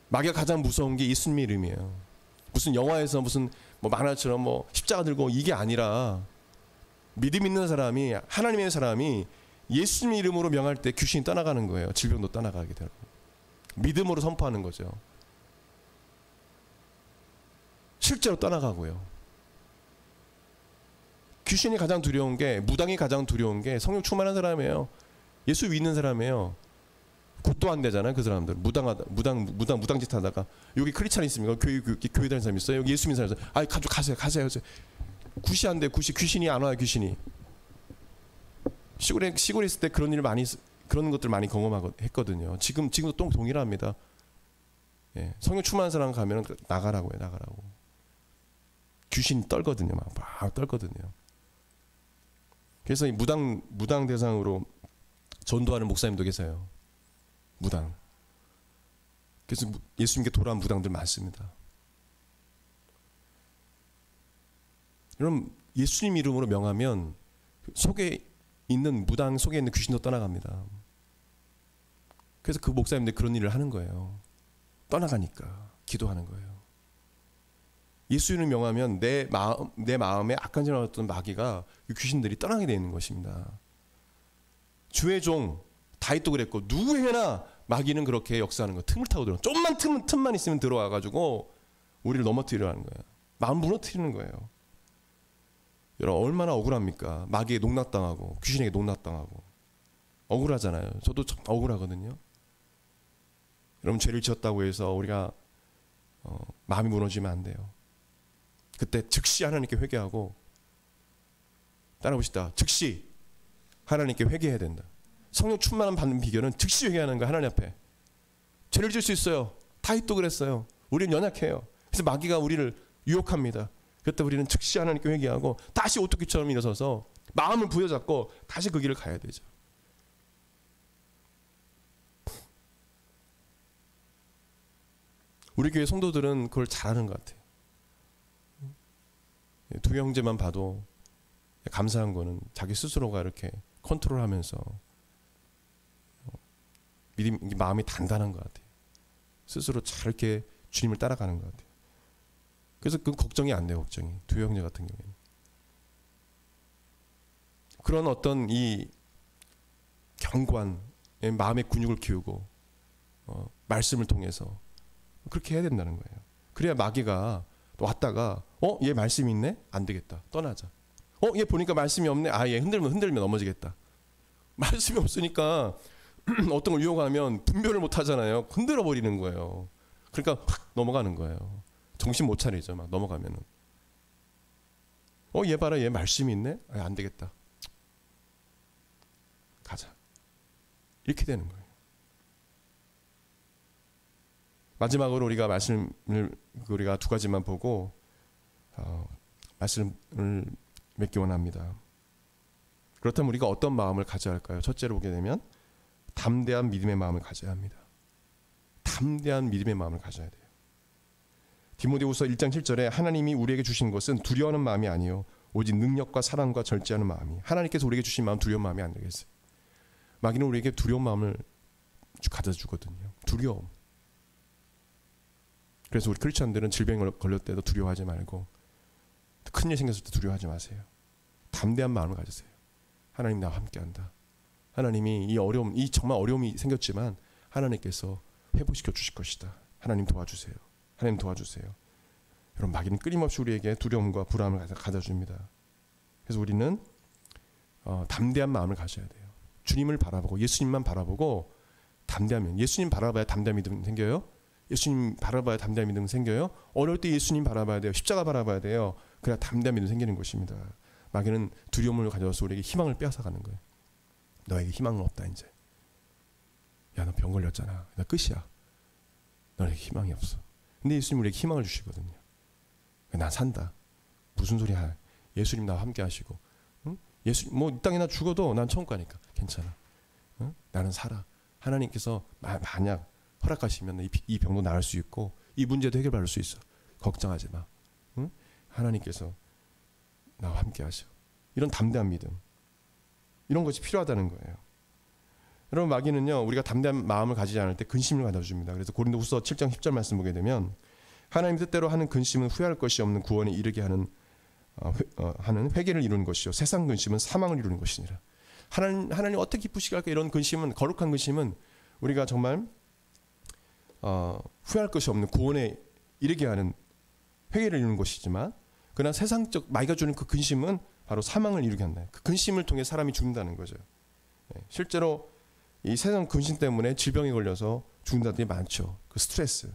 마귀가 가장 무서운 게 예수님 이름이에요. 무슨 영화에서 무슨 뭐 만화처럼 뭐 십자가 들고 이게 아니라 믿음 있는 사람이, 하나님의 사람이 예수님 이름으로 명할 때 귀신이 떠나가는 거예요. 질병도 떠나가게 되고. 믿음으로 선포하는 거죠. 실제로 떠나가고요. 귀신이 가장 두려운 게, 무당이 가장 두려운 게 성령 충만한 사람이에요. 예수 믿는 사람이에요. 굿도 안 되잖아요. 그 사람들 무당짓 하다가 여기 크리스찬 있습니까? 교회 다니는 사람 있어요? 여기 예수 믿는 사람 있어요? 가세요. 굿이 안 돼. 귀신이 안 와요. 귀신이. 시골에 있을 때 그런 것들 많이 경험했거든요. 지금도 또 동일합니다. 예, 성령 충만한 사람 가면 나가라고. 귀신이 떨거든요. 막 떨거든요. 그래서 이 무당 대상으로 전도하는 목사님도 계세요. 무당. 그래서 예수님께 돌아온 무당들 많습니다. 여러분, 예수님 이름으로 명하면 무당 속에 있는 귀신도 떠나갑니다. 그래서 그 목사님들 그런 일을 하는 거예요. 떠나가니까 기도하는 거예요. 예수 이름을 명하면 내 마음에 악한 짓을 했던 마귀가, 귀신들이 떠나게 되는 것입니다. 주의 종 다윗도 그랬고, 누구에게나 마귀는 그렇게 역사하는 거예요. 틈을 타고 들어. 좀만 틈만 있으면 들어와가지고 우리를 넘어뜨리려 하는 거예요. 마음 무너뜨리는 거예요. 여러분, 얼마나 억울합니까? 마귀에 농락당하고 귀신에게 농락당하고 억울하잖아요. 저도 참 억울하거든요. 여러분, 죄를 지었다고 해서 우리가 마음이 무너지면 안 돼요. 그때 즉시 하나님께 회개하고, 따라봅시다. 즉시 하나님께 회개해야 된다. 성령 충만함 받는 비결은 즉시 회개하는 거예요. 하나님 앞에. 죄를 지을 수 있어요. 다윗도 그랬어요. 우리는 연약해요. 그래서 마귀가 우리를 유혹합니다. 그때 우리는 즉시 하나님께 회개하고 다시 오토기처럼 일어서서 마음을 부여잡고 다시 그 길을 가야 되죠. 우리 교회 성도들은 그걸 잘하는 것 같아요. 두 형제만 봐도 감사한 거는 자기 스스로가 이렇게 컨트롤하면서 마음이 단단한 것 같아요. 스스로 잘 이렇게 주님을 따라가는 것 같아요. 그래서 그 걱정이 안 돼요. 걱정이. 두 형제 같은 경우에는. 그런 어떤 이 경관, 마음의 근육을 키우고 말씀을 통해서 그렇게 해야 된다는 거예요. 그래야 마귀가 왔다가 얘 말씀이 있네? 안 되겠다. 떠나자. 얘 보니까 말씀이 없네? 얘 흔들면 넘어지겠다. 말씀이 없으니까 어떤 걸 유혹하면 분별을 못 하잖아요. 흔들어 버리는 거예요. 그러니까 확 넘어가는 거예요. 정신 못 차리죠. 막 넘어가면은. 얘 봐라, 얘 말씀이 있네? 안 되겠다. 가자. 이렇게 되는 거예요. 마지막으로 우리가 두 가지만 보고 말씀을 맺기 원합니다. 그렇다면 우리가 어떤 마음을 가져야 할까요? 첫째로 보게 되면 담대한 믿음의 마음을 가져야 합니다. 담대한 믿음의 마음을 가져야 돼요. 디모데후서 1장 7절에 하나님이 우리에게 주신 것은 두려워하는 마음이 아니요 오직 능력과 사랑과 절제하는 마음이. 하나님께서 우리에게 주신 마음 두려운 마음이 안 되겠어요. 마귀는 우리에게 두려운 마음을 가져주거든요. 두려움. 그래서 우리 크리스찬들은 질병에 걸렸을 때도 두려워하지 말고, 큰일 생겼을 때 두려워하지 마세요. 담대한 마음을 가지세요. 하나님 나와 함께한다. 하나님이 이 정말 어려움이 생겼지만 하나님께서 회복시켜 주실 것이다. 하나님 도와주세요. 하나님 도와주세요. 여러분, 마귀는 끊임없이 우리에게 두려움과 불안을 가져줍니다. 그래서 우리는 담대한 마음을 가져야 돼요. 주님을 바라보고 예수님만 바라보고 담대하면, 예수님 바라봐야 담대한 믿음 생겨요. 예수님 바라봐야 담대한 믿음 생겨요. 어려울 때 예수님 바라봐야 돼요. 십자가 바라봐야 돼요. 그래야 담대한 믿음 생기는 것입니다. 마귀는 두려움을 가져와서 우리에게 희망을 빼앗아가는 거예요. 너에게 희망은 없다 이제. 야, 너 병 걸렸잖아. 나 끝이야. 너에게 희망이 없어. 근데 예수님 우리에게 희망을 주시거든요. 난 산다. 무슨 소리야. 예수님 나와 함께 하시고, 응? 예수님 뭐 이 땅에 나 죽어도 난 천국 가니까 괜찮아. 응? 나는 살아. 하나님께서 만약 허락하시면 이 병도 나을 수 있고 이 문제도 해결받을 수 있어. 걱정하지 마. 응? 하나님께서 나와 함께 하셔. 이런 담대한 믿음, 이런 것이 필요하다는 거예요. 여러분, 마귀는요, 우리가 담대한 마음을 가지지 않을 때 근심을 가져줍니다. 그래서 고린도후서 7장 10절 말씀 보게 되면 하나님 뜻대로 하는 근심은 후회할 것이 없는 구원에 이르게 하는 회개를 이루는 것이요, 세상 근심은 사망을 이루는 것이니라. 하나님 어떻게 기쁘시게 할까? 이런 근심은, 거룩한 근심은 우리가 정말 후회할 것이 없는 구원에 이르게 하는 회개를 이루는 것이지만, 그러나 세상적 마귀가 주는 그 근심은 바로 사망을 이루게 한다. 그 근심을 통해 사람이 죽는다는 거죠. 실제로 이 세상 근심 때문에 질병에 걸려서 죽는 자들이 많죠. 그 스트레스.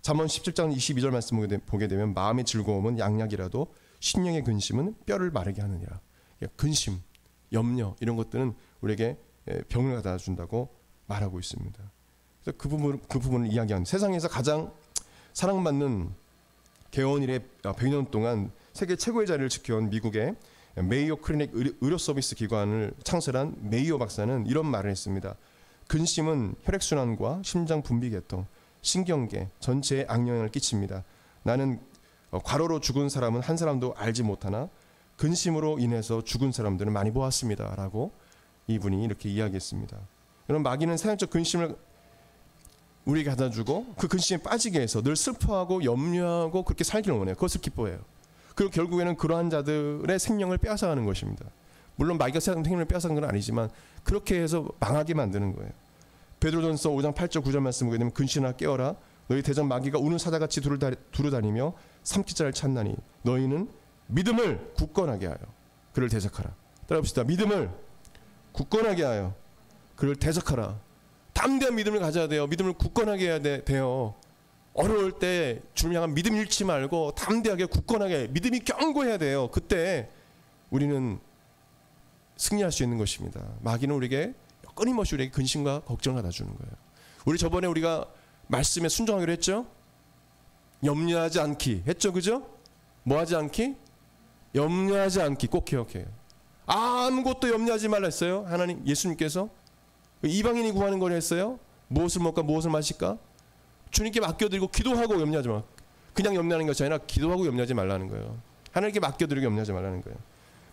잠언 17장 22절 말씀 보게 되면 마음의 즐거움은 양약이라도 신령의 근심은 뼈를 마르게 하느니라. 근심, 염려 이런 것들은 우리에게 병을 갖다 준다고 말하고 있습니다. 그래서 그 부분을 이야기하는, 세상에서 가장 사랑받는 개원일에 100년 동안 세계 최고의 자리를 지켜온 미국의 메이오 클리닉 의료 서비스 기관을 창설한 메이오 박사는 이런 말을 했습니다. 근심은 혈액순환과 심장 분비 계통, 신경계 전체에 악영향을 끼칩니다. 나는 과로로 죽은 사람은 한 사람도 알지 못하나 근심으로 인해서 죽은 사람들은 많이 보았습니다. 라고 이분이 이렇게 이야기했습니다. 여러분, 마귀는 세상적 근심을 우리에게 가져주고 그 근심에 빠지게 해서 늘 슬퍼하고 염려하고 그렇게 살기를 원해요. 그것을 기뻐해요. 그리고 결국에는 그러한 자들의 생명을 빼앗아가는 것입니다. 물론 마귀가 생명을 빼앗아가는 건 아니지만 그렇게 해서 망하게 만드는 거예요. 베드로전서 5장 8절 9절 말씀 보게 되면 근신하라 깨어라 너희 대적 마귀가 우는 사자같이 두루다니며 삼키자를 찾나니 너희는 믿음을 굳건하게 하여 그를 대적하라. 따라합시다. 믿음을 굳건하게 하여 그를 대적하라. 담대한 믿음을 가져야 돼요. 믿음을 굳건하게 해야 돼요. 어려울 때 주님을 향한 믿음 잃지 말고 담대하게 굳건하게 믿음이 견고해야 돼요. 그때 우리는 승리할 수 있는 것입니다. 마귀는 우리에게 끊임없이 우리에게 근심과 걱정을 하다 주는 거예요. 우리 저번에 우리가 말씀에 순종하기로 했죠. 염려하지 않기 했죠. 그죠? 뭐 하지 않기? 염려하지 않기 꼭 기억해요. 아무것도 염려하지 말라 했어요. 하나님 예수님께서 이방인이 구하는 걸 했어요. 무엇을 먹을까 무엇을 마실까? 주님께 맡겨드리고 기도하고 염려하지 마. 그냥 염려하는 것이 아니라 기도하고 염려하지 말라는 거예요. 하나님께 맡겨드리고 염려하지 말라는 거예요.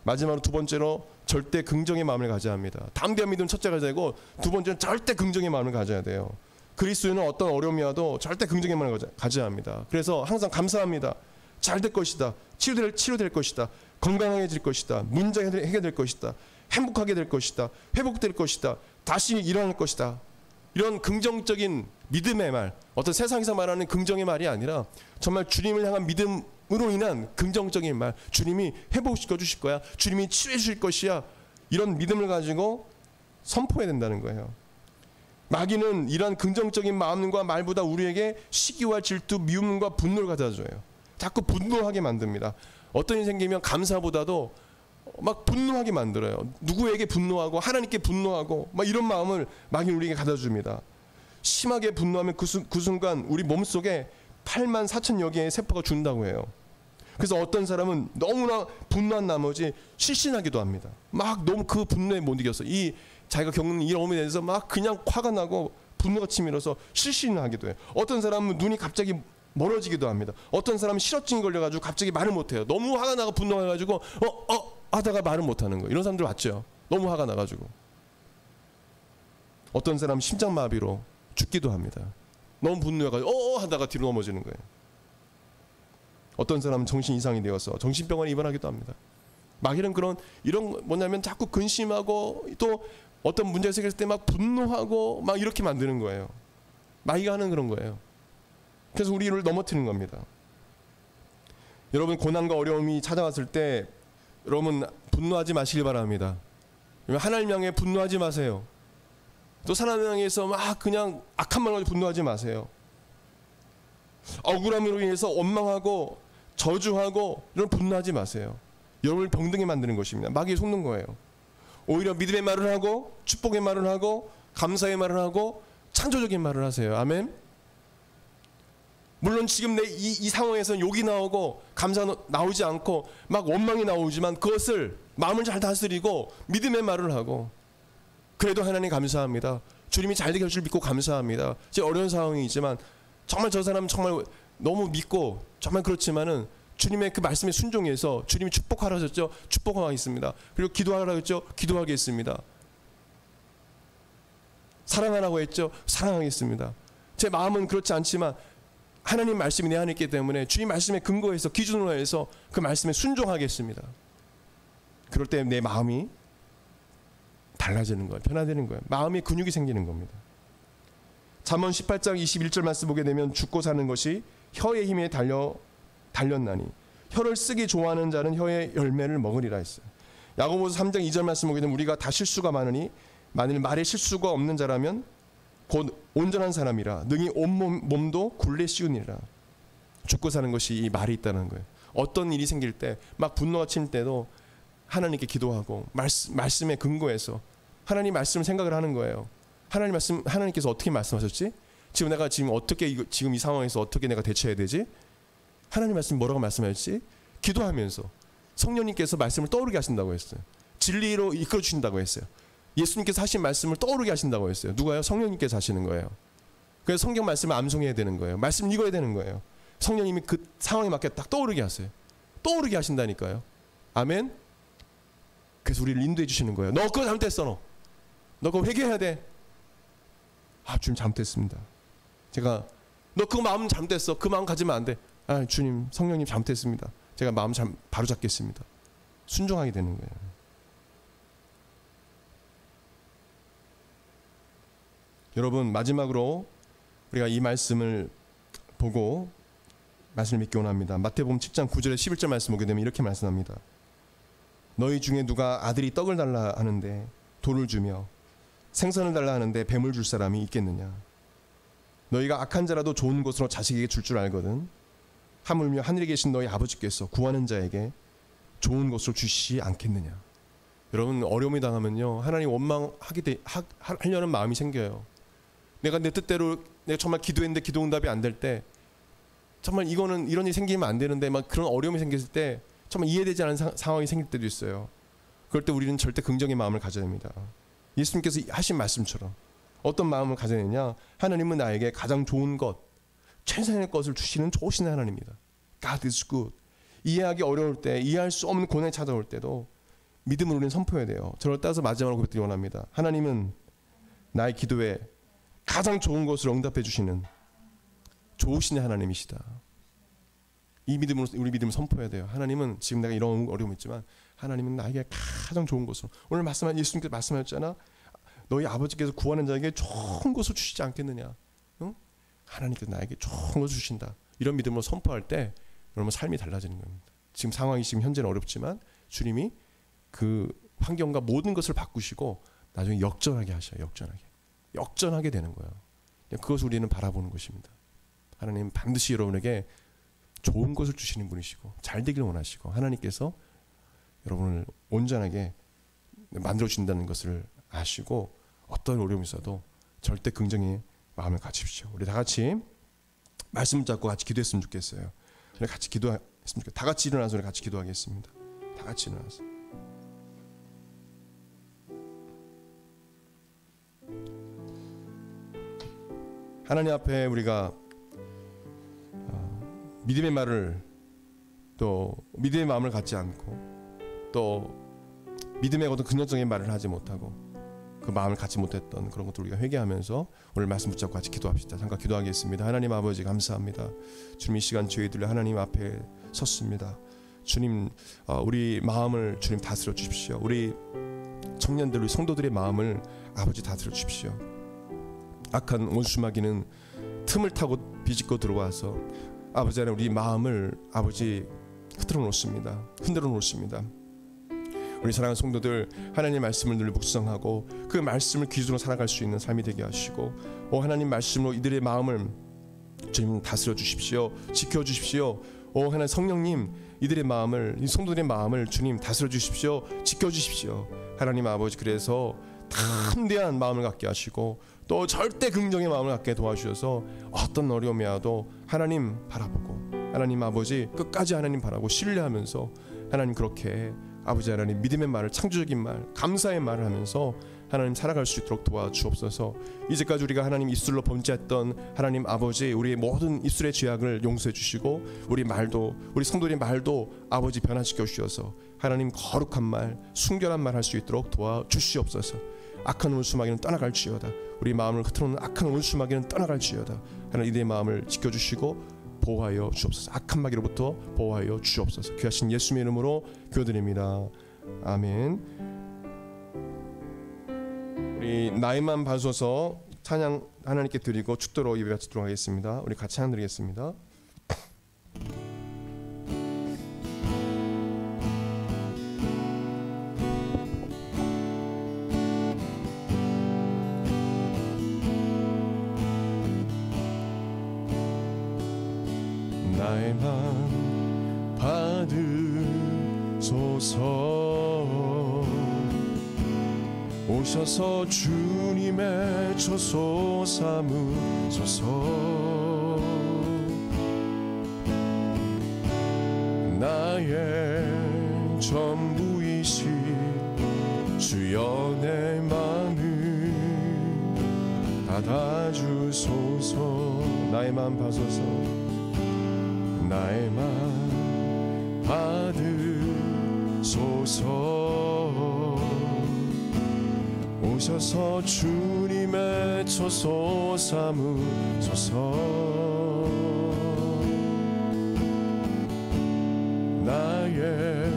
마지막으로 두 번째로 절대 긍정의 마음을 가져야 합니다. 담대한 믿음 첫째가 되고 두 번째는 절대 긍정의 마음을 가져야 돼요. 그리스도인은 어떤 어려움이 와도 절대 긍정의 마음을 가져야 합니다. 그래서 항상 감사합니다. 잘 될 것이다. 치료될 것이다. 건강해질 것이다. 문제 해결될 것이다. 행복하게 될 것이다. 회복될 것이다. 다시 일어날 것이다. 이런 긍정적인 믿음의 말, 어떤 세상에서 말하는 긍정의 말이 아니라 정말 주님을 향한 믿음으로 인한 긍정적인 말, 주님이 회복시켜 주실 거야, 주님이 치유해 주실 것이야, 이런 믿음을 가지고 선포해야 된다는 거예요. 마귀는 이런 긍정적인 마음과 말보다 우리에게 시기와 질투, 미움과 분노를 가져줘요. 자꾸 분노하게 만듭니다. 어떤 일이 생기면 감사보다도 막 분노하게 만들어요. 누구에게 분노하고 하나님께 분노하고 막 이런 마음을 마귀는 우리에게 가져줍니다. 심하게 분노하면 그 순간 우리 몸속에 8만 4천여 개의 세포가 죽는다고 해요. 그래서 어떤 사람은 너무나 분노한 나머지 실신하기도 합니다. 막 너무 그 분노에 못 이겨서 이 자기가 겪는 이 어려움에 대해서 막 그냥 화가 나고 분노가 치밀어서 실신하기도 해요. 어떤 사람은 눈이 갑자기 멀어지기도 합니다. 어떤 사람은 실어증이 걸려가지고 갑자기 말을 못해요. 너무 화가 나고 분노해가지고 하다가 말을 못하는 거예요. 이런 사람들 왔죠. 너무 화가 나가지고. 어떤 사람은 심장마비로 죽기도 합니다. 너무 분노해가지고 하다가 뒤로 넘어지는 거예요. 어떤 사람은 정신 이상이 되어서 정신병원에 입원하기도 합니다. 마귀는 이런 뭐냐면 자꾸 근심하고 또 어떤 문제가 생겼을 때 막 분노하고 막 이렇게 만드는 거예요. 마귀가 하는 그런 거예요. 그래서 우리를 넘어뜨리는 겁니다. 여러분, 고난과 어려움이 찾아왔을 때 여러분 분노하지 마시길 바랍니다. 하나님 향해 분노하지 마세요. 또 사람 향해서 막 그냥 악한 말로 분노하지 마세요. 억울함으로 인해서 원망하고 저주하고 이런 분노하지 마세요. 여러분을 병들게 만드는 것입니다. 마귀에 속는 거예요. 오히려 믿음의 말을 하고 축복의 말을 하고 감사의 말을 하고 창조적인 말을 하세요. 아멘. 물론 지금 이 상황에서 욕이 나오고 감사 나오지 않고 막 원망이 나오지만 그것을 마음을 잘 다스리고 믿음의 말을 하고 그래도 하나님 감사합니다. 주님이 잘 되게 할 줄 믿고 감사합니다. 지금 어려운 상황이지만 정말 저 사람 정말 너무 믿고 정말 그렇지만은 주님의 그 말씀에 순종해서 주님이 축복하라 하셨죠? 축복하겠습니다. 그리고 기도하라고 했죠? 기도하겠습니다. 사랑하라고 했죠? 사랑하겠습니다. 제 마음은 그렇지 않지만 하나님 말씀이 내 안에 있기 때문에 주님 말씀에 근거해서 기준으로 해서 그 말씀에 순종하겠습니다. 그럴 때 내 마음이 달라지는 거예요. 변화되는 거예요. 마음에 근육이 생기는 겁니다. 잠언 18장 21절 말씀 보게 되면 죽고 사는 것이 혀의 힘에 달렸나니 혀를 쓰기 좋아하는 자는 혀의 열매를 먹으리라 했어요. 야고보서 3장 2절 말씀 보게 되면 우리가 다 실수가 많으니 만일 말에 실수가 없는 자라면 곧 온전한 사람이라 능히 온몸도 굴레 씌우니라. 죽고 사는 것이 이 말이 있다는 거예요. 어떤 일이 생길 때 막 분노가 칠 때도 하나님께 기도하고 말씀에 근거해서 하나님 말씀을 생각을 하는 거예요. 하나님께서 어떻게 말씀하셨지? 내가 지금 이 상황에서 어떻게 내가 대처해야 되지? 하나님 말씀 뭐라고 말씀하셨지? 기도하면서 성령님께서 말씀을 떠오르게 하신다고 했어요. 진리로 이끌어 주신다고 했어요. 예수님께서 하신 말씀을 떠오르게 하신다고 했어요. 누가요? 성령님께서 하시는 거예요. 그래서 성경 말씀을 암송해야 되는 거예요. 말씀 읽어야 되는 거예요. 성령님이 그 상황에 맞게 딱 떠오르게 하세요. 떠오르게 하신다니까요. 아멘. 그래서 우리를 인도해 주시는 거예요. 너 그거 잘못했어. 너 그거 회개해야 돼. 주님 잘못했습니다. 너 그 마음 잘못했어. 그 마음 가지면 안 돼. 주님, 성령님 잘못했습니다. 제가 마음 바로 잡겠습니다. 순종하게 되는 거예요. 여러분 마지막으로 우리가 이 말씀을 보고 말씀을 믿기 원합니다. 마태복음 7장 9절에 11절 말씀 보게 되면 이렇게 말씀합니다. 너희 중에 누가 아들이 떡을 달라 하는데 돌을 주며 생선을 달라 하는데 뱀을 줄 사람이 있겠느냐. 너희가 악한 자라도 좋은 것으로 자식에게 줄 줄 알거든. 하물며 하늘에 계신 너희 아버지께서 구하는 자에게 좋은 것을 주시지 않겠느냐. 여러분 어려움이 당하면요 하나님 원망하려는 마음이 생겨요. 내가 내 뜻대로 내가 정말 기도했는데 기도 응답이 안 될 때 정말 이런 일이 생기면 안 되는데 막 그런 어려움이 생겼을 때 정말 이해되지 않은 상황이 생길 때도 있어요. 그럴 때 우리는 절대 긍정의 마음을 가져야 됩니다. 예수님께서 하신 말씀처럼 어떤 마음을 가져야 되느냐. 하나님은 나에게 가장 좋은 것, 최선의 것을 주시는 좋으신 하나님입니다. God is good. 이해하기 어려울 때, 이해할 수 없는 고난이 찾아올 때도 믿음을 우리는 선포해야 돼요. 저를 따라서 마지막으로 고백드리기 원합니다. 하나님은 나의 기도에 가장 좋은 것을 응답해 주시는 좋으신 하나님이시다. 이 믿음으로 우리 믿음을 선포해야 돼요. 하나님은 지금 내가 이런 어려움이 있지만 하나님은 나에게 가장 좋은 것으로, 오늘 말씀한 예수님께서 말씀하셨잖아. 너희 아버지께서 구하는 자에게 좋은 것을 주시지 않겠느냐. 응? 하나님께서 나에게 좋은 것을 주신다. 이런 믿음으로 선포할 때 여러분 삶이 달라지는 겁니다. 지금 상황이 지금 현재는 어렵지만 주님이 그 환경과 모든 것을 바꾸시고 나중에 역전하게 하셔요. 역전하게 되는 거예요. 그것을 우리는 바라보는 것입니다. 하나님 반드시 여러분에게 좋은 것을 주시는 분이시고 잘 되기를 원하시고 하나님께서 여러분을 온전하게 만들어 주신다는 것을 아시고 어떤 어려움이 있어도 절대 긍정의 마음을 가지십시오. 우리 다 같이 말씀 잡고 같이 기도했으면 좋겠어요. 우리 같이 기도했으면 좋겠어요. 다 같이 일어나서 우리 같이 기도하겠습니다. 다 같이 일어나서. 하나님 앞에 우리가 믿음의 말을 또 믿음의 마음을 갖지 않고 또 믿음의 어떤 근원적인 말을 하지 못하고 그 마음을 갖지 못했던 그런 것들 우리가 회개하면서 오늘 말씀 붙잡고 같이 기도합시다. 잠깐 기도하겠습니다. 하나님 아버지 감사합니다. 주님 이 시간 저희들 하나님 앞에 섰습니다. 주님 우리 마음을 주님 다스려 주십시오. 우리 청년들 우리 성도들의 마음을 아버지 다스려 주십시오. 악한 원수마귀는 틈을 타고 비집고 들어와서 아버지 하나님 우리 마음을 아버지 흔들어 놓습니다. 우리 사랑하는 성도들, 하나님 말씀을 늘 묵상하고 그 말씀을 기준으로 살아갈 수 있는 삶이 되게 하시고, 하나님 말씀으로 이들의 마음을 주님 다스려 주십시오. 지켜 주십시오. 하나님 성령님, 이들의 마음을, 이 성도들의 마음을 주님 다스려 주십시오. 지켜 주십시오. 하나님 아버지, 그래서 담대한 마음을 갖게 하시고 또 절대 긍정의 마음을 갖게 도와주셔서 어떤 어려움이 와도 하나님 바라보고, 하나님 아버지 끝까지 하나님 바라고 신뢰하면서 하나님 그렇게 아버지 하나님 믿음의 말을, 창조적인 말, 감사의 말을 하면서 하나님 살아갈 수 있도록 도와주옵소서. 이제까지 우리가 하나님 입술로 범죄했던 하나님 아버지, 우리의 모든 입술의 죄악을 용서해 주시고 우리 말도, 우리 성도들의 말도 아버지 변화시켜 주셔서 하나님 거룩한 말, 순결한 말 할 수 있도록 도와주시옵소서. 악한 원수마귀는 떠나갈지어다. 우리 마음을 흐트러놓는 악한 원수마귀는 떠나갈지어다. 하나님 이들의 마음을 지켜주시고 보호하여 주옵소서. 악한 마귀로부터 보호하여 주옵소서. 귀하신 예수님의 이름으로 기도드립니다. 아멘. 우리 나이만 봐줘서 찬양 하나님께 드리고 축도로 예배 바치도록 하겠습니다. 우리 같이 찬양 드리겠습니다. 나의 맘 받으소서. 오셔서 주님의 처소 삼으소서. 나의 전부이신 주여 내 맘을 받아주소서. 나의 맘 받으소서. 나의 맘 받으소서. 오셔서 주님의 처소 삼으소서. 나의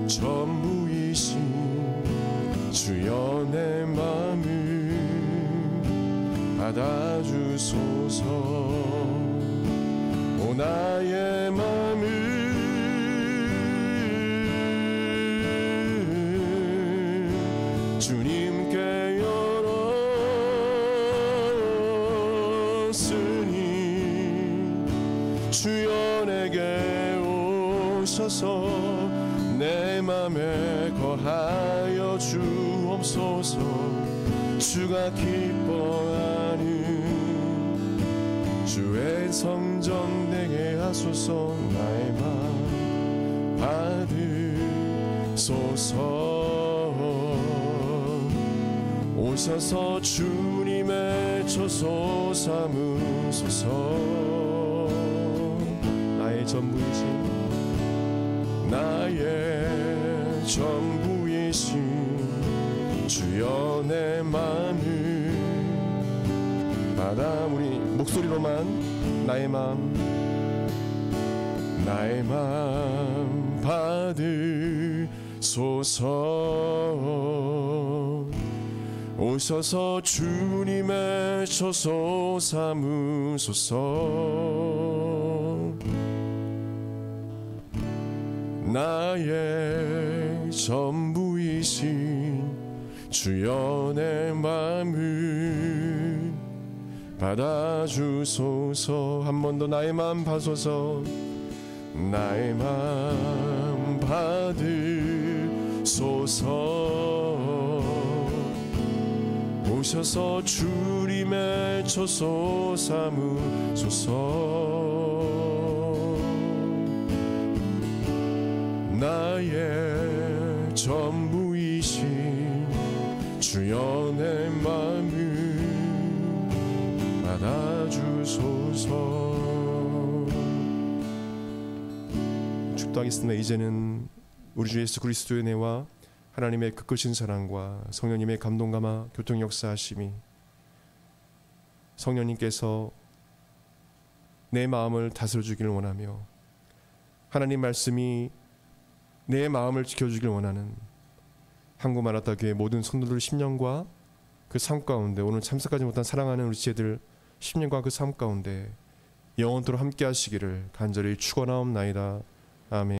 전부이신 주여 내 맘을 받아주소서. 나의 맘을 주님께 열었으니 주여 내게 오셔서 내 맘에 거하여 주옵소서. 주가 기뻐하는 주의 성전 내게 하소서. 나의 맘 받으소서. 오셔서 주님의 처소 삼으소서. 나의 전부이신, 나의 전부이신 주여 내 맘을 받아. 우리 목소리로만 나의 맘, 나의 맘 받으소서. 오셔서 주님의 처소 삼으소서. 나의 전부이신 주여 내 맘을 받아주소서. 한 번 더 나의 맘 받소서. 나의 맘 받으소서. 오셔서 주님의 처소 삼으소서. 나의 전부이신 주여 내 맘을 받아주소서. 축도하겠습니다. 이제는 우리 주 예수 그리스도의 은혜와 하나님의 그 크신 사랑과 성령님의 감동감화 교통 역사하심이, 성령님께서 내 마음을 다스려 주기를 원하며 하나님 말씀이 내 마음을 지켜주길 원하는 한국마라타 교회 모든 성도들 10년과 그 삶 가운데, 오늘 참석하지 못한 사랑하는 우리 지혜들 10년과 그 삶 가운데 영원토록 함께 하시기를 간절히 축원하옵나이다. 아멘.